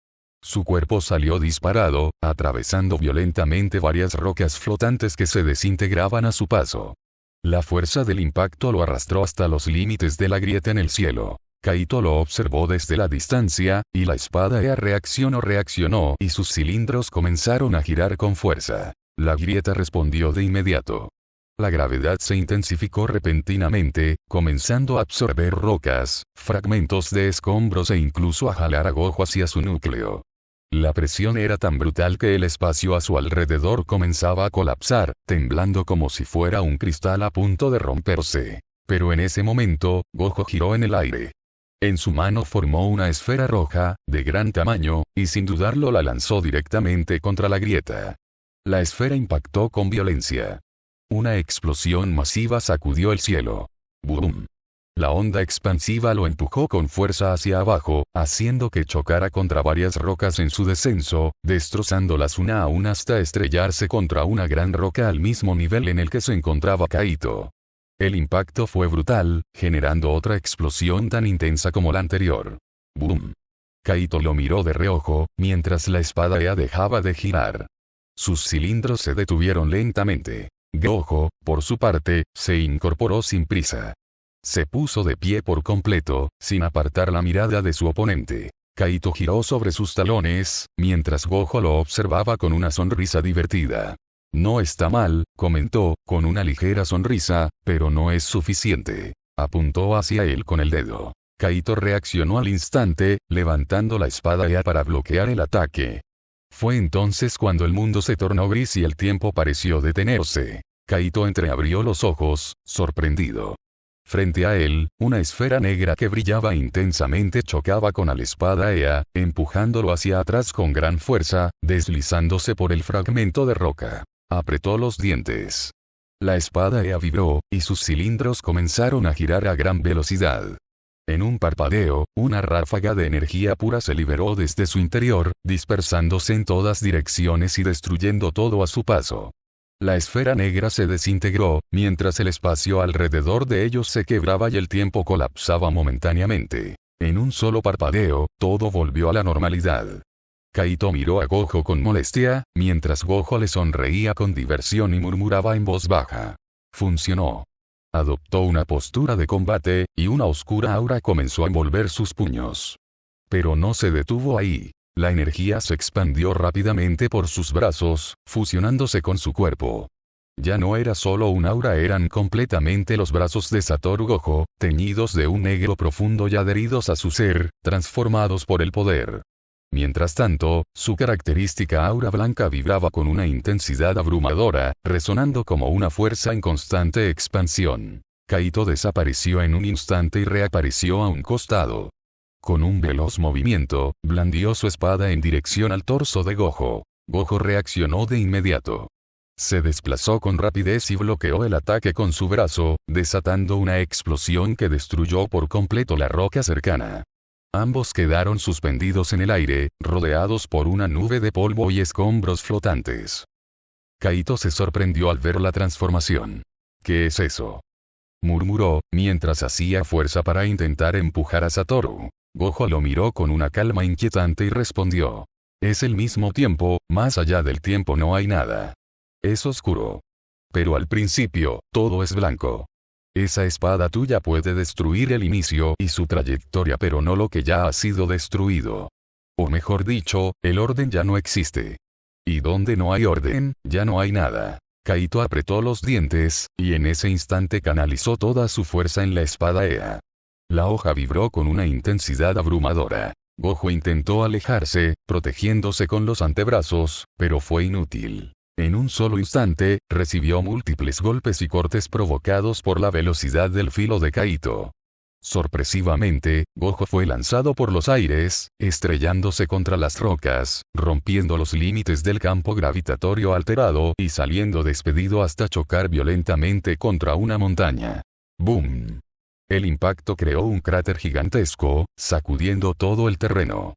Speaker 1: Su cuerpo salió disparado, atravesando violentamente varias rocas flotantes que se desintegraban a su paso. La fuerza del impacto lo arrastró hasta los límites de la grieta en el cielo. Kaito lo observó desde la distancia, y la espada reaccionó y sus cilindros comenzaron a girar con fuerza. La grieta respondió de inmediato. La gravedad se intensificó repentinamente, comenzando a absorber rocas, fragmentos de escombros e incluso a jalar a Gojo hacia su núcleo. La presión era tan brutal que el espacio a su alrededor comenzaba a colapsar, temblando como si fuera un cristal a punto de romperse. Pero en ese momento, Gojo giró en el aire. En su mano formó una esfera roja, de gran tamaño, y sin dudarlo la lanzó directamente contra la grieta. La esfera impactó con violencia. Una explosión masiva sacudió el cielo. ¡Boom! La onda expansiva lo empujó con fuerza hacia abajo, haciendo que chocara contra varias rocas en su descenso, destrozándolas una a una hasta estrellarse contra una gran roca al mismo nivel en el que se encontraba Kaito. El impacto fue brutal, generando otra explosión tan intensa como la anterior. ¡Boom! Kaito lo miró de reojo, mientras la espada ya dejaba de girar. Sus cilindros se detuvieron lentamente. Gojo, por su parte, se incorporó sin prisa. Se puso de pie por completo, sin apartar la mirada de su oponente. Kaito giró sobre sus talones, mientras Gojo lo observaba con una sonrisa divertida. No está mal, comentó, con una ligera sonrisa, pero no es suficiente. Apuntó hacia él con el dedo. Kaito reaccionó al instante, levantando la espada ya para bloquear el ataque. Fue entonces cuando el mundo se tornó gris y el tiempo pareció detenerse. Kaito entreabrió los ojos, sorprendido. Frente a él, una esfera negra que brillaba intensamente chocaba con la espada Ea, empujándolo hacia atrás con gran fuerza, deslizándose por el fragmento de roca. Apretó los dientes. La espada Ea vibró, y sus cilindros comenzaron a girar a gran velocidad. En un parpadeo, una ráfaga de energía pura se liberó desde su interior, dispersándose en todas direcciones y destruyendo todo a su paso. La esfera negra se desintegró, mientras el espacio alrededor de ellos se quebraba y el tiempo colapsaba momentáneamente. En un solo parpadeo, todo volvió a la normalidad. Kaito miró a Gojo con molestia, mientras Gojo le sonreía con diversión y murmuraba en voz baja. Funcionó. Adoptó una postura de combate, y una oscura aura comenzó a envolver sus puños. Pero no se detuvo ahí. La energía se expandió rápidamente por sus brazos, fusionándose con su cuerpo. Ya no era solo un aura, eran completamente los brazos de Satoru Gojo, teñidos de un negro profundo y adheridos a su ser, transformados por el poder. Mientras tanto, su característica aura blanca vibraba con una intensidad abrumadora, resonando como una fuerza en constante expansión. Kaito desapareció en un instante y reapareció a un costado. Con un veloz movimiento, blandió su espada en dirección al torso de Gojo. Gojo reaccionó de inmediato. Se desplazó con rapidez y bloqueó el ataque con su brazo, desatando una explosión que destruyó por completo la roca cercana. Ambos quedaron suspendidos en el aire, rodeados por una nube de polvo y escombros flotantes. Kaito se sorprendió al ver la transformación. ¿Qué es eso?, murmuró, mientras hacía fuerza para intentar empujar a Satoru. Gojo lo miró con una calma inquietante y respondió. Es el mismo tiempo, más allá del tiempo no hay nada. Es oscuro. Pero al principio, todo es blanco. Esa espada tuya puede destruir el inicio y su trayectoria, pero no lo que ya ha sido destruido. O mejor dicho, el orden ya no existe. Y donde no hay orden, ya no hay nada. Kaito apretó los dientes, y en ese instante canalizó toda su fuerza en la espada Ea. La hoja vibró con una intensidad abrumadora. Gojo intentó alejarse, protegiéndose con los antebrazos, pero fue inútil. En un solo instante, recibió múltiples golpes y cortes provocados por la velocidad del filo de Kaito. Sorpresivamente, Gojo fue lanzado por los aires, estrellándose contra las rocas, rompiendo los límites del campo gravitatorio alterado y saliendo despedido hasta chocar violentamente contra una montaña. ¡Boom! El impacto creó un cráter gigantesco, sacudiendo todo el terreno.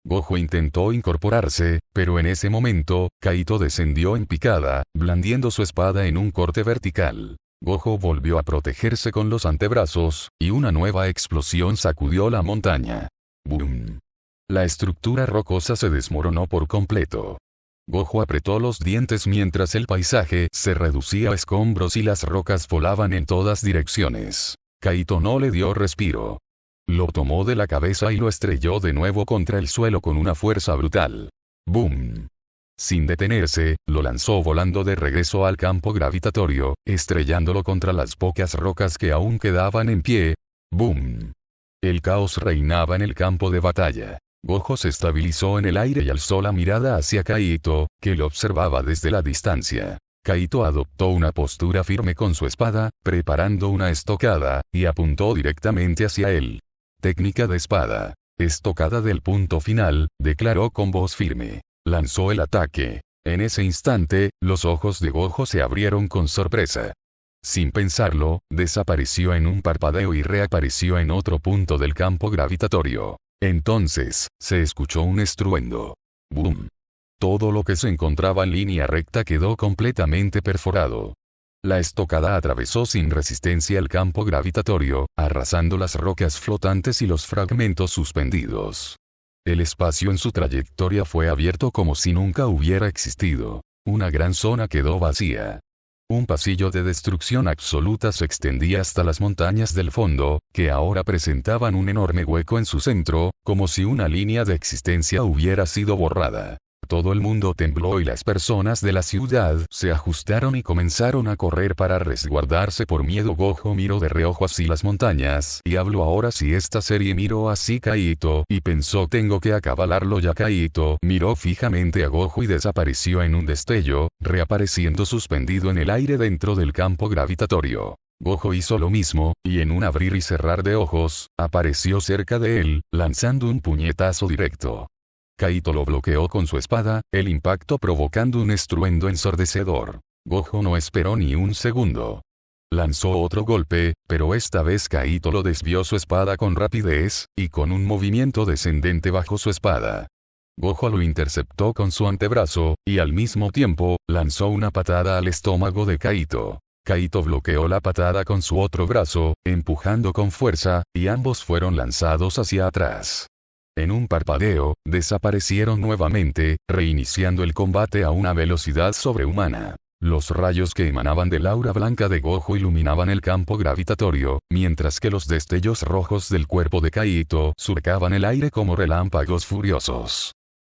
Speaker 1: Gojo intentó incorporarse, pero en ese momento, Kaito descendió en picada, blandiendo su espada en un corte vertical. Gojo volvió a protegerse con los antebrazos, y una nueva explosión sacudió la montaña. ¡Boom! La estructura rocosa se desmoronó por completo. Gojo apretó los dientes mientras el paisaje se reducía a escombros y las rocas volaban en todas direcciones. Kaito no le dio respiro. Lo tomó de la cabeza y lo estrelló de nuevo contra el suelo con una fuerza brutal. ¡Boom! Sin detenerse, lo lanzó volando de regreso al campo gravitatorio, estrellándolo contra las pocas rocas que aún quedaban en pie. ¡Boom! El caos reinaba en el campo de batalla. Gojo se estabilizó en el aire y alzó la mirada hacia Kaito, que lo observaba desde la distancia. Kaito adoptó una postura firme con su espada, preparando una estocada, y apuntó directamente hacia él. Técnica de espada. Estocada del punto final, declaró con voz firme. Lanzó el ataque. En ese instante, los ojos de Gojo se abrieron con sorpresa. Sin pensarlo, desapareció en un parpadeo y reapareció en otro punto del campo gravitatorio. Entonces, se escuchó un estruendo. ¡Boom! Todo lo que se encontraba en línea recta quedó completamente perforado. La estocada atravesó sin resistencia el campo gravitatorio, arrasando las rocas flotantes y los fragmentos suspendidos. El espacio en su trayectoria fue abierto como si nunca hubiera existido. Una gran zona quedó vacía. Un pasillo de destrucción absoluta se extendía hasta las montañas del fondo, que ahora presentaban un enorme hueco en su centro, como si una línea de existencia hubiera sido borrada. Todo el mundo tembló y las personas de la ciudad se ajustaron y comenzaron a correr para resguardarse por miedo. Gojo miró de reojo así las montañas y habló ahora sí esta serie miró así Kaito y pensó tengo que acabalarlo ya. Kaito miró fijamente a Gojo y desapareció en un destello, reapareciendo suspendido en el aire dentro del campo gravitatorio. Gojo hizo lo mismo, y en un abrir y cerrar de ojos, apareció cerca de él, lanzando un puñetazo directo. Kaito lo bloqueó con su espada, el impacto provocando un estruendo ensordecedor. Gojo no esperó ni un segundo. Lanzó otro golpe, pero esta vez Kaito lo desvió su espada con rapidez, y con un movimiento descendente bajó su espada. Gojo lo interceptó con su antebrazo, y al mismo tiempo, lanzó una patada al estómago de Kaito. Kaito bloqueó la patada con su otro brazo, empujando con fuerza, y ambos fueron lanzados hacia atrás. En un parpadeo, desaparecieron nuevamente, reiniciando el combate a una velocidad sobrehumana. Los rayos que emanaban del aura blanca de Gojo iluminaban el campo gravitatorio, mientras que los destellos rojos del cuerpo de Kaito surcaban el aire como relámpagos furiosos.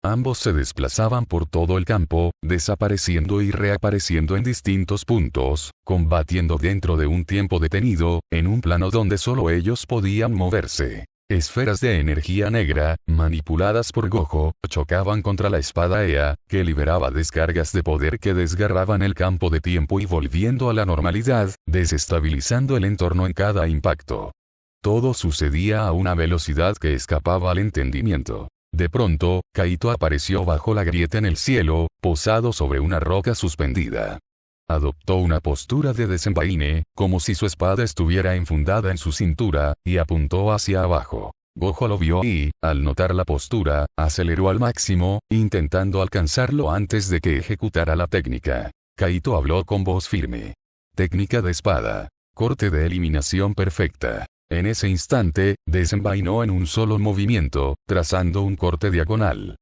Speaker 1: Ambos se desplazaban por todo el campo, desapareciendo y reapareciendo en distintos puntos, combatiendo dentro de un tiempo detenido, en un plano donde solo ellos podían moverse. Esferas de energía negra, manipuladas por Gojo, chocaban contra la espada Ea, que liberaba descargas de poder que desgarraban el campo de tiempo y volviendo a la normalidad, desestabilizando el entorno en cada impacto. Todo sucedía a una velocidad que escapaba al entendimiento. De pronto, Kaito apareció bajo la grieta en el cielo, posado sobre una roca suspendida. Adoptó una postura de desenvaine, como si su espada estuviera enfundada en su cintura, y apuntó hacia abajo. Gojo lo vio y, al notar la postura, aceleró al máximo, intentando alcanzarlo antes de que ejecutara la técnica. Kaito habló con voz firme. Técnica de espada. Corte de eliminación perfecta. En ese instante, desenvainó en un solo movimiento, trazando un corte diagonal.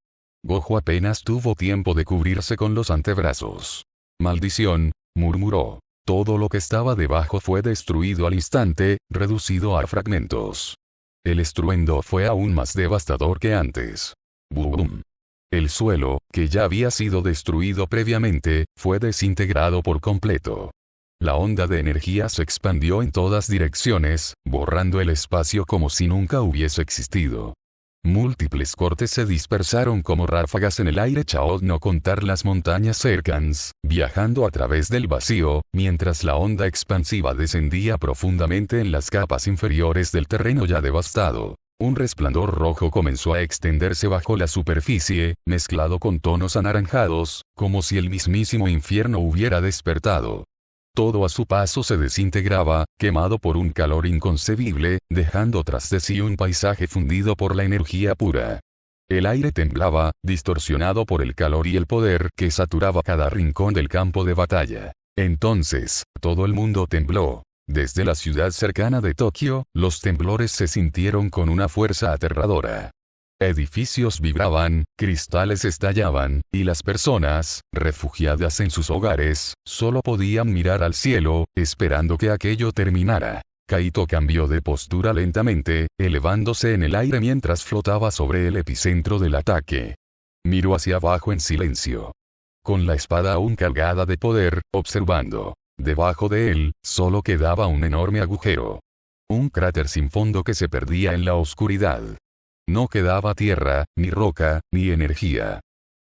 Speaker 1: Gojo apenas tuvo tiempo de cubrirse con los antebrazos. «Maldición», murmuró. Todo lo que estaba debajo fue destruido al instante, reducido a fragmentos. El estruendo fue aún más devastador que antes. ¡Bum! El suelo, que ya había sido destruido previamente, fue desintegrado por completo. La onda de energía se expandió en todas direcciones, borrando el espacio como si nunca hubiese existido. Múltiples cortes se dispersaron como ráfagas en el aire, chao no contar las montañas cercanas, viajando a través del vacío, mientras la onda expansiva descendía profundamente en las capas inferiores del terreno ya devastado. Un resplandor rojo comenzó a extenderse bajo la superficie, mezclado con tonos anaranjados, como si el mismísimo infierno hubiera despertado. Todo a su paso se desintegraba, quemado por un calor inconcebible, dejando tras de sí un paisaje fundido por la energía pura. El aire temblaba, distorsionado por el calor y el poder que saturaba cada rincón del campo de batalla. Entonces, todo el mundo tembló. Desde la ciudad cercana de Tokio, los temblores se sintieron con una fuerza aterradora. Edificios vibraban, cristales estallaban, y las personas, refugiadas en sus hogares, solo podían mirar al cielo, esperando que aquello terminara. Kaito cambió de postura lentamente, elevándose en el aire mientras flotaba sobre el epicentro del ataque. Miró hacia abajo en silencio. Con la espada aún cargada de poder, observando. Debajo de él, solo quedaba un enorme agujero. Un cráter sin fondo que se perdía en la oscuridad. No quedaba tierra, ni roca, ni energía.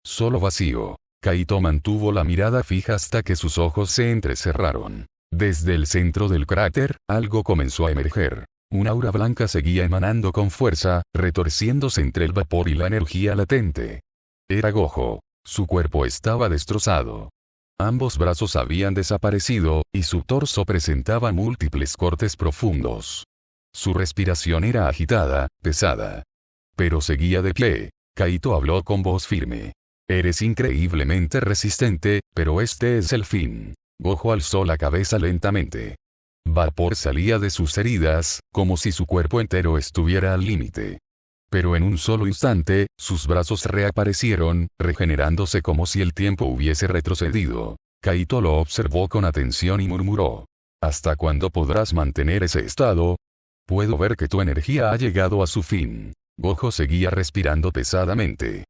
Speaker 1: Solo vacío. Kaito mantuvo la mirada fija hasta que sus ojos se entrecerraron. Desde el centro del cráter, algo comenzó a emerger. Un aura blanca seguía emanando con fuerza, retorciéndose entre el vapor y la energía latente. Era Gojo. Su cuerpo estaba destrozado. Ambos brazos habían desaparecido, y su torso presentaba múltiples cortes profundos. Su respiración era agitada, pesada. Pero seguía de pie. Kaito habló con voz firme. Eres increíblemente resistente, pero este es el fin. Gojo alzó la cabeza lentamente. Vapor salía de sus heridas, como si su cuerpo entero estuviera al límite. Pero en un solo instante, sus brazos reaparecieron, regenerándose como si el tiempo hubiese retrocedido. Kaito lo observó con atención y murmuró. ¿Hasta cuándo podrás mantener ese estado? Puedo ver que tu energía ha llegado a su fin. Gojo seguía respirando pesadamente.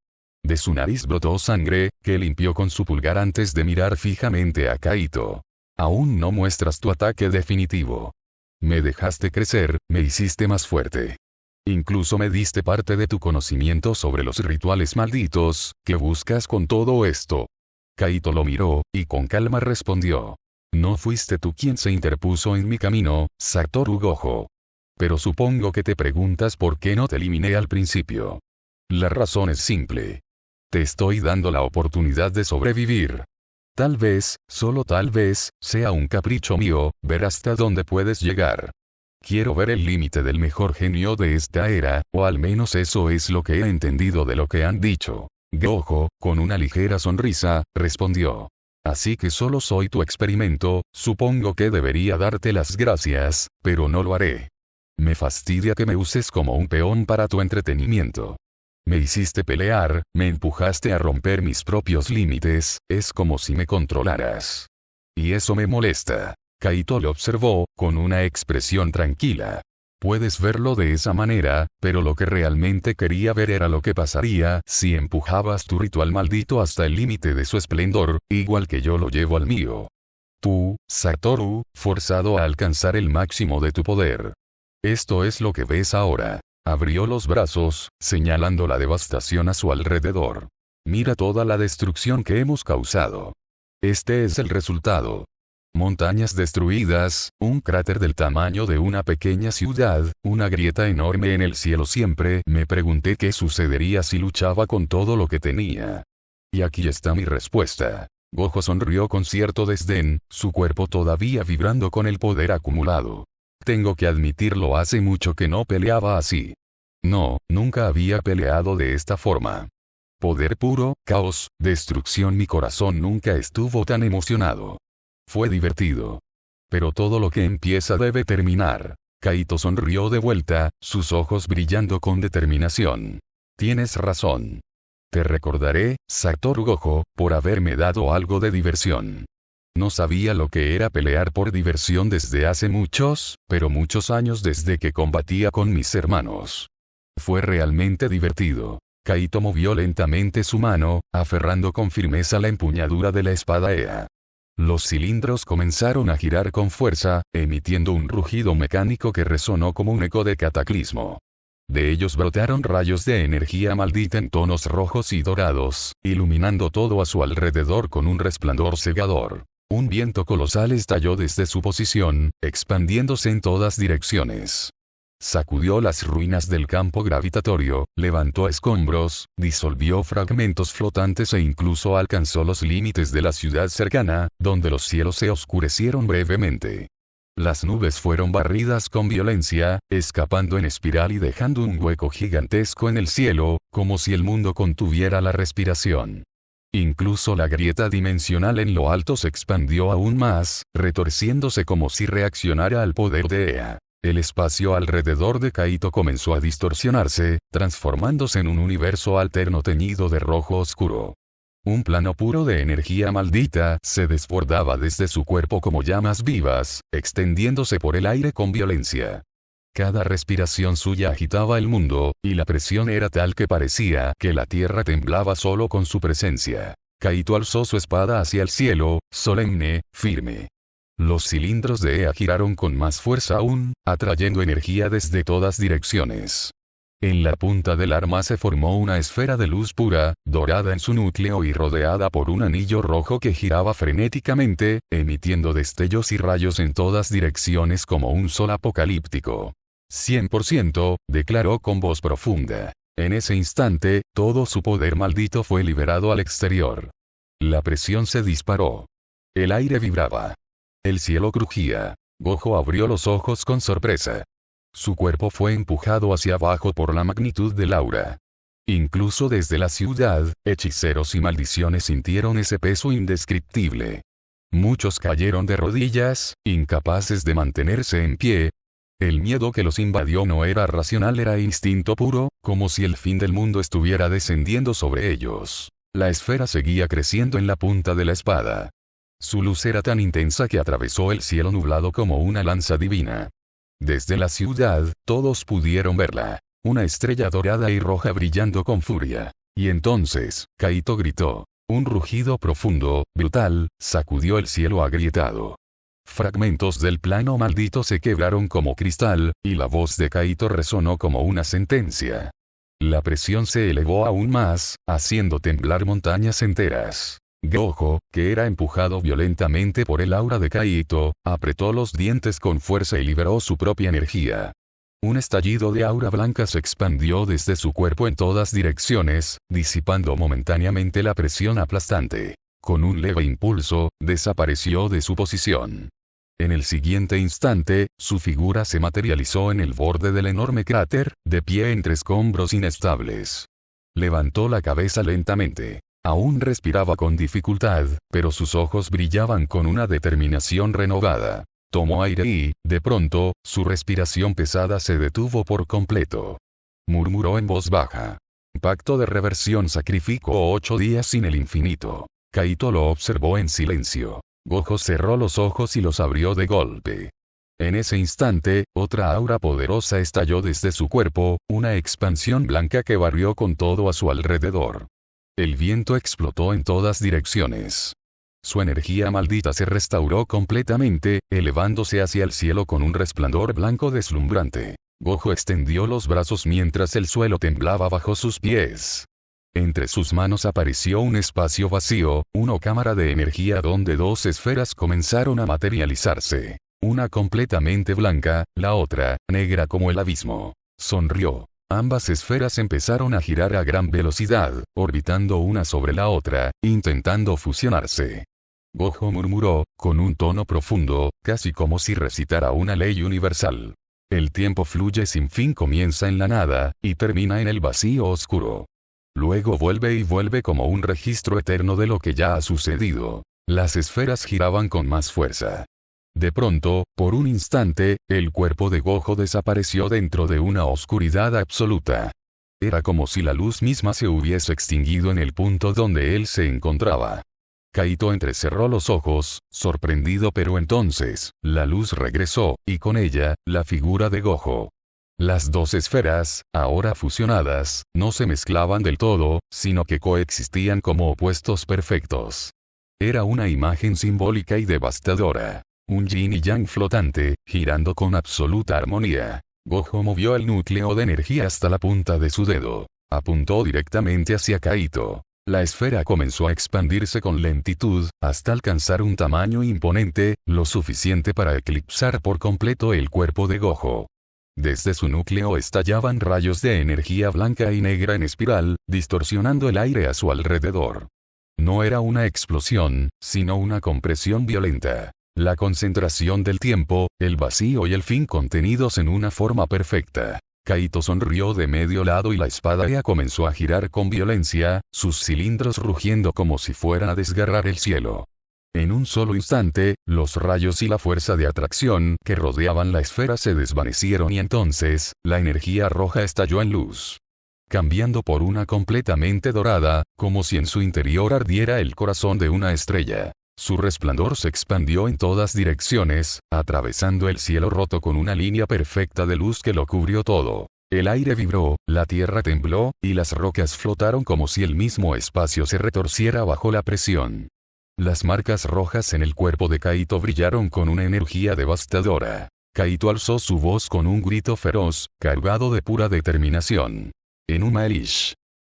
Speaker 1: De su nariz brotó sangre, que limpió con su pulgar antes de mirar fijamente a Kaito. Aún no muestras tu ataque definitivo. Me dejaste crecer, me hiciste más fuerte. Incluso me diste parte de tu conocimiento sobre los rituales malditos, ¿qué buscas con todo esto? Kaito lo miró, y con calma respondió. No fuiste tú quien se interpuso en mi camino, Satoru Gojo. Pero supongo que te preguntas por qué no te eliminé al principio. La razón es simple. Te estoy dando la oportunidad de sobrevivir. Tal vez, solo tal vez, sea un capricho mío, ver hasta dónde puedes llegar. Quiero ver el límite del mejor genio de esta era, o al menos eso es lo que he entendido de lo que han dicho. Gojo, con una ligera sonrisa, respondió. Así que solo soy tu experimento, supongo que debería darte las gracias, pero no lo haré. Me fastidia que me uses como un peón para tu entretenimiento. Me hiciste pelear, me empujaste a romper mis propios límites, es como si me controlaras. Y eso me molesta. Kaito lo observó, con una expresión tranquila. Puedes verlo de esa manera, pero lo que realmente quería ver era lo que pasaría si empujabas tu ritual maldito hasta el límite de su esplendor, igual que yo lo llevo al mío. Tú, Satoru, forzado a alcanzar el máximo de tu poder. Esto es lo que ves ahora. Abrió los brazos, señalando la devastación a su alrededor. Mira toda la destrucción que hemos causado. Este es el resultado. Montañas destruidas, un cráter del tamaño de una pequeña ciudad, una grieta enorme en el cielo. Siempre me pregunté qué sucedería si luchaba con todo lo que tenía. Y aquí está mi respuesta. Gojo sonrió con cierto desdén, su cuerpo todavía vibrando con el poder acumulado. Tengo que admitirlo, hace mucho que no peleaba así. No, nunca había peleado de esta forma. Poder puro, caos, destrucción. Mi corazón nunca estuvo tan emocionado. Fue divertido. Pero todo lo que empieza debe terminar. Kaito sonrió de vuelta, sus ojos brillando con determinación. Tienes razón. Te recordaré, Satoru Gojo, por haberme dado algo de diversión. No sabía lo que era pelear por diversión desde hace muchos, pero muchos años desde que combatía con mis hermanos. Fue realmente divertido. Kaito movió lentamente su mano, aferrando con firmeza la empuñadura de la espada Ea. Los cilindros comenzaron a girar con fuerza, emitiendo un rugido mecánico que resonó como un eco de cataclismo. De ellos brotaron rayos de energía maldita en tonos rojos y dorados, iluminando todo a su alrededor con un resplandor cegador. Un viento colosal estalló desde su posición, expandiéndose en todas direcciones. Sacudió las ruinas del campo gravitatorio, levantó escombros, disolvió fragmentos flotantes e incluso alcanzó los límites de la ciudad cercana, donde los cielos se oscurecieron brevemente. Las nubes fueron barridas con violencia, escapando en espiral y dejando un hueco gigantesco en el cielo, como si el mundo contuviera la respiración. Incluso la grieta dimensional en lo alto se expandió aún más, retorciéndose como si reaccionara al poder de Ea. El espacio alrededor de Kaito comenzó a distorsionarse, transformándose en un universo alterno teñido de rojo oscuro. Un plano puro de energía maldita se desbordaba desde su cuerpo como llamas vivas, extendiéndose por el aire con violencia. Cada respiración suya agitaba el mundo, y la presión era tal que parecía que la tierra temblaba solo con su presencia. Kaito alzó su espada hacia el cielo, solemne, firme. Los cilindros de Ea giraron con más fuerza aún, atrayendo energía desde todas direcciones. En la punta del arma se formó una esfera de luz pura, dorada en su núcleo y rodeada por un anillo rojo que giraba frenéticamente, emitiendo destellos y rayos en todas direcciones como un sol apocalíptico. 100%, declaró con voz profunda. En ese instante, todo su poder maldito fue liberado al exterior. La presión se disparó. El aire vibraba. El cielo crujía. Gojo abrió los ojos con sorpresa. Su cuerpo fue empujado hacia abajo por la magnitud del aura. Incluso desde la ciudad, hechiceros y maldiciones sintieron ese peso indescriptible. Muchos cayeron de rodillas, incapaces de mantenerse en pie. El miedo que los invadió no era racional, era instinto puro, como si el fin del mundo estuviera descendiendo sobre ellos. La esfera seguía creciendo en la punta de la espada. Su luz era tan intensa que atravesó el cielo nublado como una lanza divina. Desde la ciudad, todos pudieron verla. Una estrella dorada y roja brillando con furia. Y entonces, Kaito gritó. Un rugido profundo, brutal, sacudió el cielo agrietado. Fragmentos del plano maldito se quebraron como cristal, y la voz de Kaito resonó como una sentencia. La presión se elevó aún más, haciendo temblar montañas enteras. Gojo, que era empujado violentamente por el aura de Kaito, apretó los dientes con fuerza y liberó su propia energía. Un estallido de aura blanca se expandió desde su cuerpo en todas direcciones, disipando momentáneamente la presión aplastante. Con un leve impulso, desapareció de su posición. En el siguiente instante, su figura se materializó en el borde del enorme cráter, de pie entre escombros inestables. Levantó la cabeza lentamente. Aún respiraba con dificultad, pero sus ojos brillaban con una determinación renovada. Tomó aire y, de pronto, su respiración pesada se detuvo por completo. Murmuró en voz baja. Pacto de reversión sacrificó 8 días sin el infinito. Kaito lo observó en silencio. Gojo cerró los ojos y los abrió de golpe. En ese instante, otra aura poderosa estalló desde su cuerpo, una expansión blanca que barrió con todo a su alrededor. El viento explotó en todas direcciones. Su energía maldita se restauró completamente, elevándose hacia el cielo con un resplandor blanco deslumbrante. Gojo extendió los brazos mientras el suelo temblaba bajo sus pies. Entre sus manos apareció un espacio vacío, una cámara de energía donde 2 esferas comenzaron a materializarse. Una completamente blanca, la otra, negra como el abismo. Sonrió. Ambas esferas empezaron a girar a gran velocidad, orbitando una sobre la otra, intentando fusionarse. Gojo murmuró, con un tono profundo, casi como si recitara una ley universal. El tiempo fluye sin fin, comienza en la nada, y termina en el vacío oscuro. Luego vuelve y vuelve como un registro eterno de lo que ya ha sucedido. Las esferas giraban con más fuerza. De pronto, por un instante, el cuerpo de Gojo desapareció dentro de una oscuridad absoluta. Era como si la luz misma se hubiese extinguido en el punto donde él se encontraba. Kaito entrecerró los ojos, sorprendido, pero entonces, la luz regresó, y con ella, la figura de Gojo. Las 2 esferas, ahora fusionadas, no se mezclaban del todo, sino que coexistían como opuestos perfectos. Era una imagen simbólica y devastadora. Un yin y yang flotante, girando con absoluta armonía. Gojo movió el núcleo de energía hasta la punta de su dedo. Apuntó directamente hacia Kaito. La esfera comenzó a expandirse con lentitud, hasta alcanzar un tamaño imponente, lo suficiente para eclipsar por completo el cuerpo de Gojo. Desde su núcleo estallaban rayos de energía blanca y negra en espiral, distorsionando el aire a su alrededor. No era una explosión, sino una compresión violenta. La concentración del tiempo, el vacío y el fin contenidos en una forma perfecta. Kaito sonrió de medio lado y la espada Ea comenzó a girar con violencia, sus cilindros rugiendo como si fueran a desgarrar el cielo. En un solo instante, los rayos y la fuerza de atracción que rodeaban la esfera se desvanecieron y entonces, la energía roja estalló en luz. Cambiando por una completamente dorada, como si en su interior ardiera el corazón de una estrella. Su resplandor se expandió en todas direcciones, atravesando el cielo roto con una línea perfecta de luz que lo cubrió todo. El aire vibró, la tierra tembló, y las rocas flotaron como si el mismo espacio se retorciera bajo la presión. Las marcas rojas en el cuerpo de Kaito brillaron con una energía devastadora. Kaito alzó su voz con un grito feroz, cargado de pura determinación. Enuma Elish.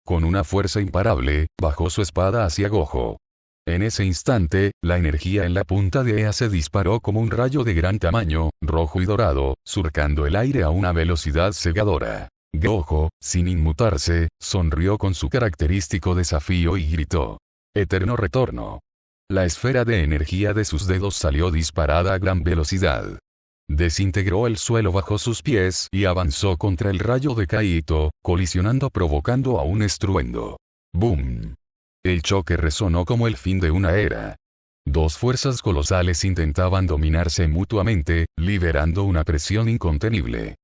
Speaker 1: Con una fuerza imparable, bajó su espada hacia Gojo. En ese instante, la energía en la punta de Ea se disparó como un rayo de gran tamaño, rojo y dorado, surcando el aire a una velocidad cegadora. Gojo, sin inmutarse, sonrió con su característico desafío y gritó: «Eterno retorno». La esfera de energía de sus dedos salió disparada a gran velocidad. Desintegró el suelo bajo sus pies y avanzó contra el rayo de Kaito, colisionando provocando a un estruendo. ¡Boom! El choque resonó como el fin de una era. 2 fuerzas colosales intentaban dominarse mutuamente, liberando una presión incontenible.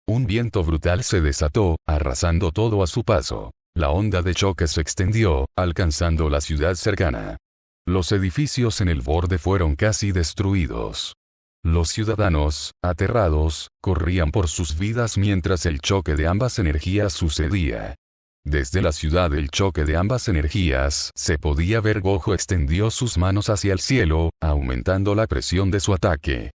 Speaker 1: Un viento brutal se desató, arrasando todo a su paso. La onda de choque se extendió, alcanzando la ciudad cercana. Los edificios en el borde fueron casi destruidos. Los ciudadanos, aterrados, corrían por sus vidas mientras el choque de ambas energías sucedía. Desde la ciudad el choque de ambas energías se podía ver. Gojo extendió sus manos hacia el cielo, aumentando la presión de su ataque.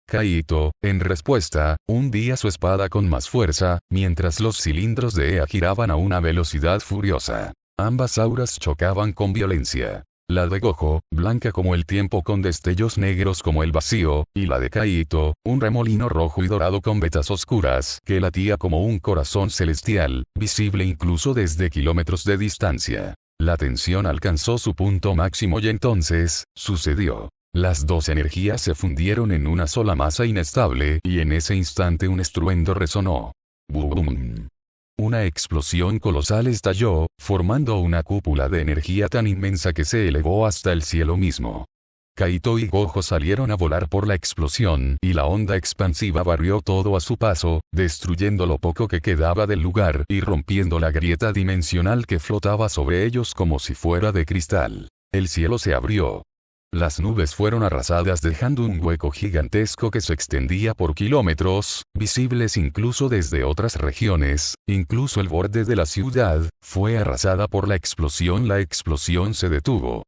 Speaker 1: Kaito, en respuesta, hundía su espada con más fuerza, mientras los cilindros de Ea giraban a una velocidad furiosa. Ambas auras chocaban con violencia. La de Gojo, blanca como el tiempo con destellos negros como el vacío, y la de Kaito, un remolino rojo y dorado con vetas oscuras que latía como un corazón celestial, visible incluso desde kilómetros de distancia. La tensión alcanzó su punto máximo y entonces, sucedió. Las 2 energías se fundieron en una sola masa inestable y en ese instante un estruendo resonó. ¡Bum! Una explosión colosal estalló, formando una cúpula de energía tan inmensa que se elevó hasta el cielo mismo. Kaito y Gojo salieron a volar por la explosión y la onda expansiva barrió todo a su paso, destruyendo lo poco que quedaba del lugar y rompiendo la grieta dimensional que flotaba sobre ellos como si fuera de cristal. El cielo se abrió. Las nubes fueron arrasadas dejando un hueco gigantesco que se extendía por kilómetros, visibles incluso desde otras regiones, incluso el borde de la ciudad, fue arrasada por la explosión se detuvo.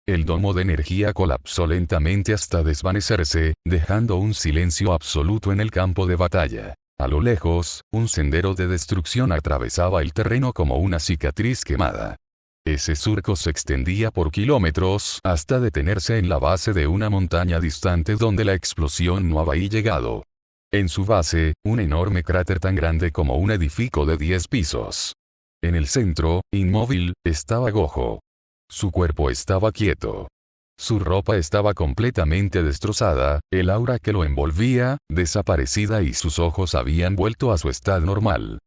Speaker 1: El domo de energía colapsó lentamente hasta desvanecerse, dejando un silencio absoluto en el campo de batalla. A lo lejos, un sendero de destrucción atravesaba el terreno como una cicatriz quemada. Ese surco se extendía por kilómetros hasta detenerse en la base de una montaña distante donde la explosión no había llegado. En su base, un enorme cráter tan grande como un edificio de 10 pisos. En el centro, inmóvil, estaba Gojo. Su cuerpo estaba quieto. Su ropa estaba completamente destrozada, el aura que lo envolvía, desaparecida y sus ojos habían vuelto a su estado normal.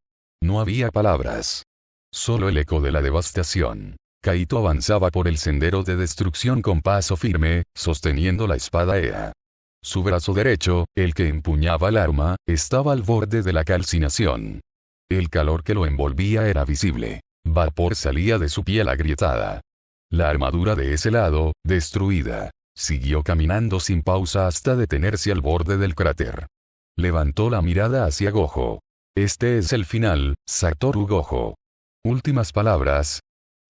Speaker 1: No había palabras. Solo el eco de la devastación. Kaito avanzaba por el sendero de destrucción con paso firme, sosteniendo la espada Ea. Su brazo derecho, el que empuñaba el arma, estaba al borde de la calcinación. El calor que lo envolvía era visible. Vapor salía de su piel agrietada. La armadura de ese lado, destruida. Siguió caminando sin pausa hasta detenerse al borde del cráter. Levantó la mirada hacia Gojo. Este es el final, Satoru Gojo. Últimas palabras.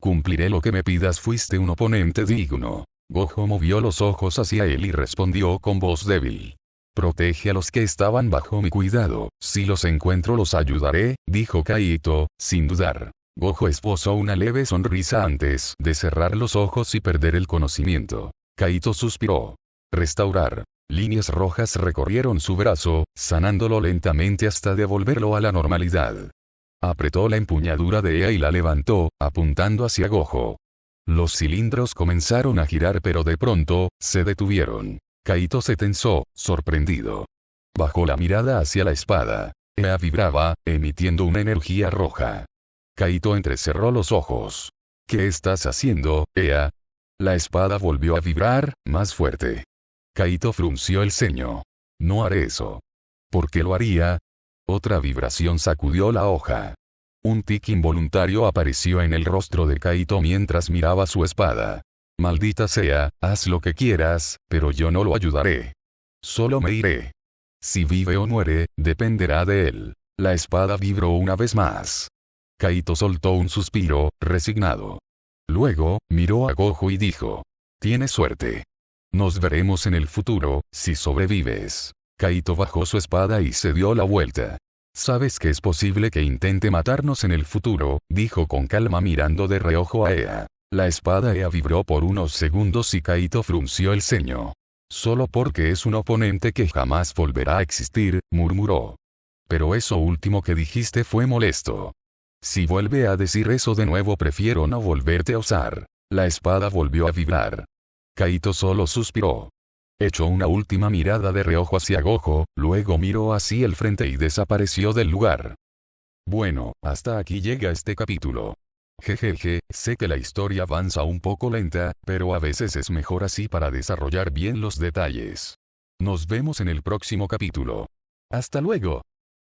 Speaker 1: Cumpliré lo que me pidas, fuiste un oponente digno. Gojo movió los ojos hacia él y respondió con voz débil. Protege a los que estaban bajo mi cuidado, si los encuentro los ayudaré, dijo Kaito, sin dudar. Gojo esbozó una leve sonrisa antes de cerrar los ojos y perder el conocimiento. Kaito suspiró. Restaurar. Líneas rojas recorrieron su brazo, sanándolo lentamente hasta devolverlo a la normalidad. Apretó la empuñadura de Ea y la levantó, apuntando hacia Gojo. Los cilindros comenzaron a girar pero de pronto, se detuvieron. Kaito se tensó, sorprendido. Bajó la mirada hacia la espada. Ea vibraba, emitiendo una energía roja. Kaito entrecerró los ojos. ¿Qué estás haciendo, Ea? La espada volvió a vibrar, más fuerte. Kaito frunció el ceño. No haré eso. ¿Por qué lo haría? Otra vibración sacudió la hoja. Un tic involuntario apareció en el rostro de Kaito mientras miraba su espada. Maldita sea, haz lo que quieras, pero yo no lo ayudaré. Solo me iré. Si vive o muere, dependerá de él. La espada vibró una vez más. Kaito soltó un suspiro, resignado. Luego, miró a Gojo y dijo. Tienes suerte. Nos veremos en el futuro, si sobrevives. Kaito bajó su espada y se dio la vuelta. Sabes que es posible que intente matarnos en el futuro, dijo con calma mirando de reojo a Ea. La espada Ea vibró por unos segundos y Kaito frunció el ceño. Solo porque es un oponente que jamás volverá a existir, murmuró. Pero eso último que dijiste fue molesto. Si vuelve a decir eso de nuevo prefiero no volverte a usar. La espada volvió a vibrar. Kaito solo suspiró. Echó una última mirada de reojo hacia Gojo, luego miró hacia el frente y desapareció del lugar. Bueno, hasta aquí llega este capítulo. Jejeje, sé que la historia avanza un poco lenta, pero a veces es mejor así para desarrollar bien los detalles. Nos vemos en el próximo capítulo. ¡Hasta luego!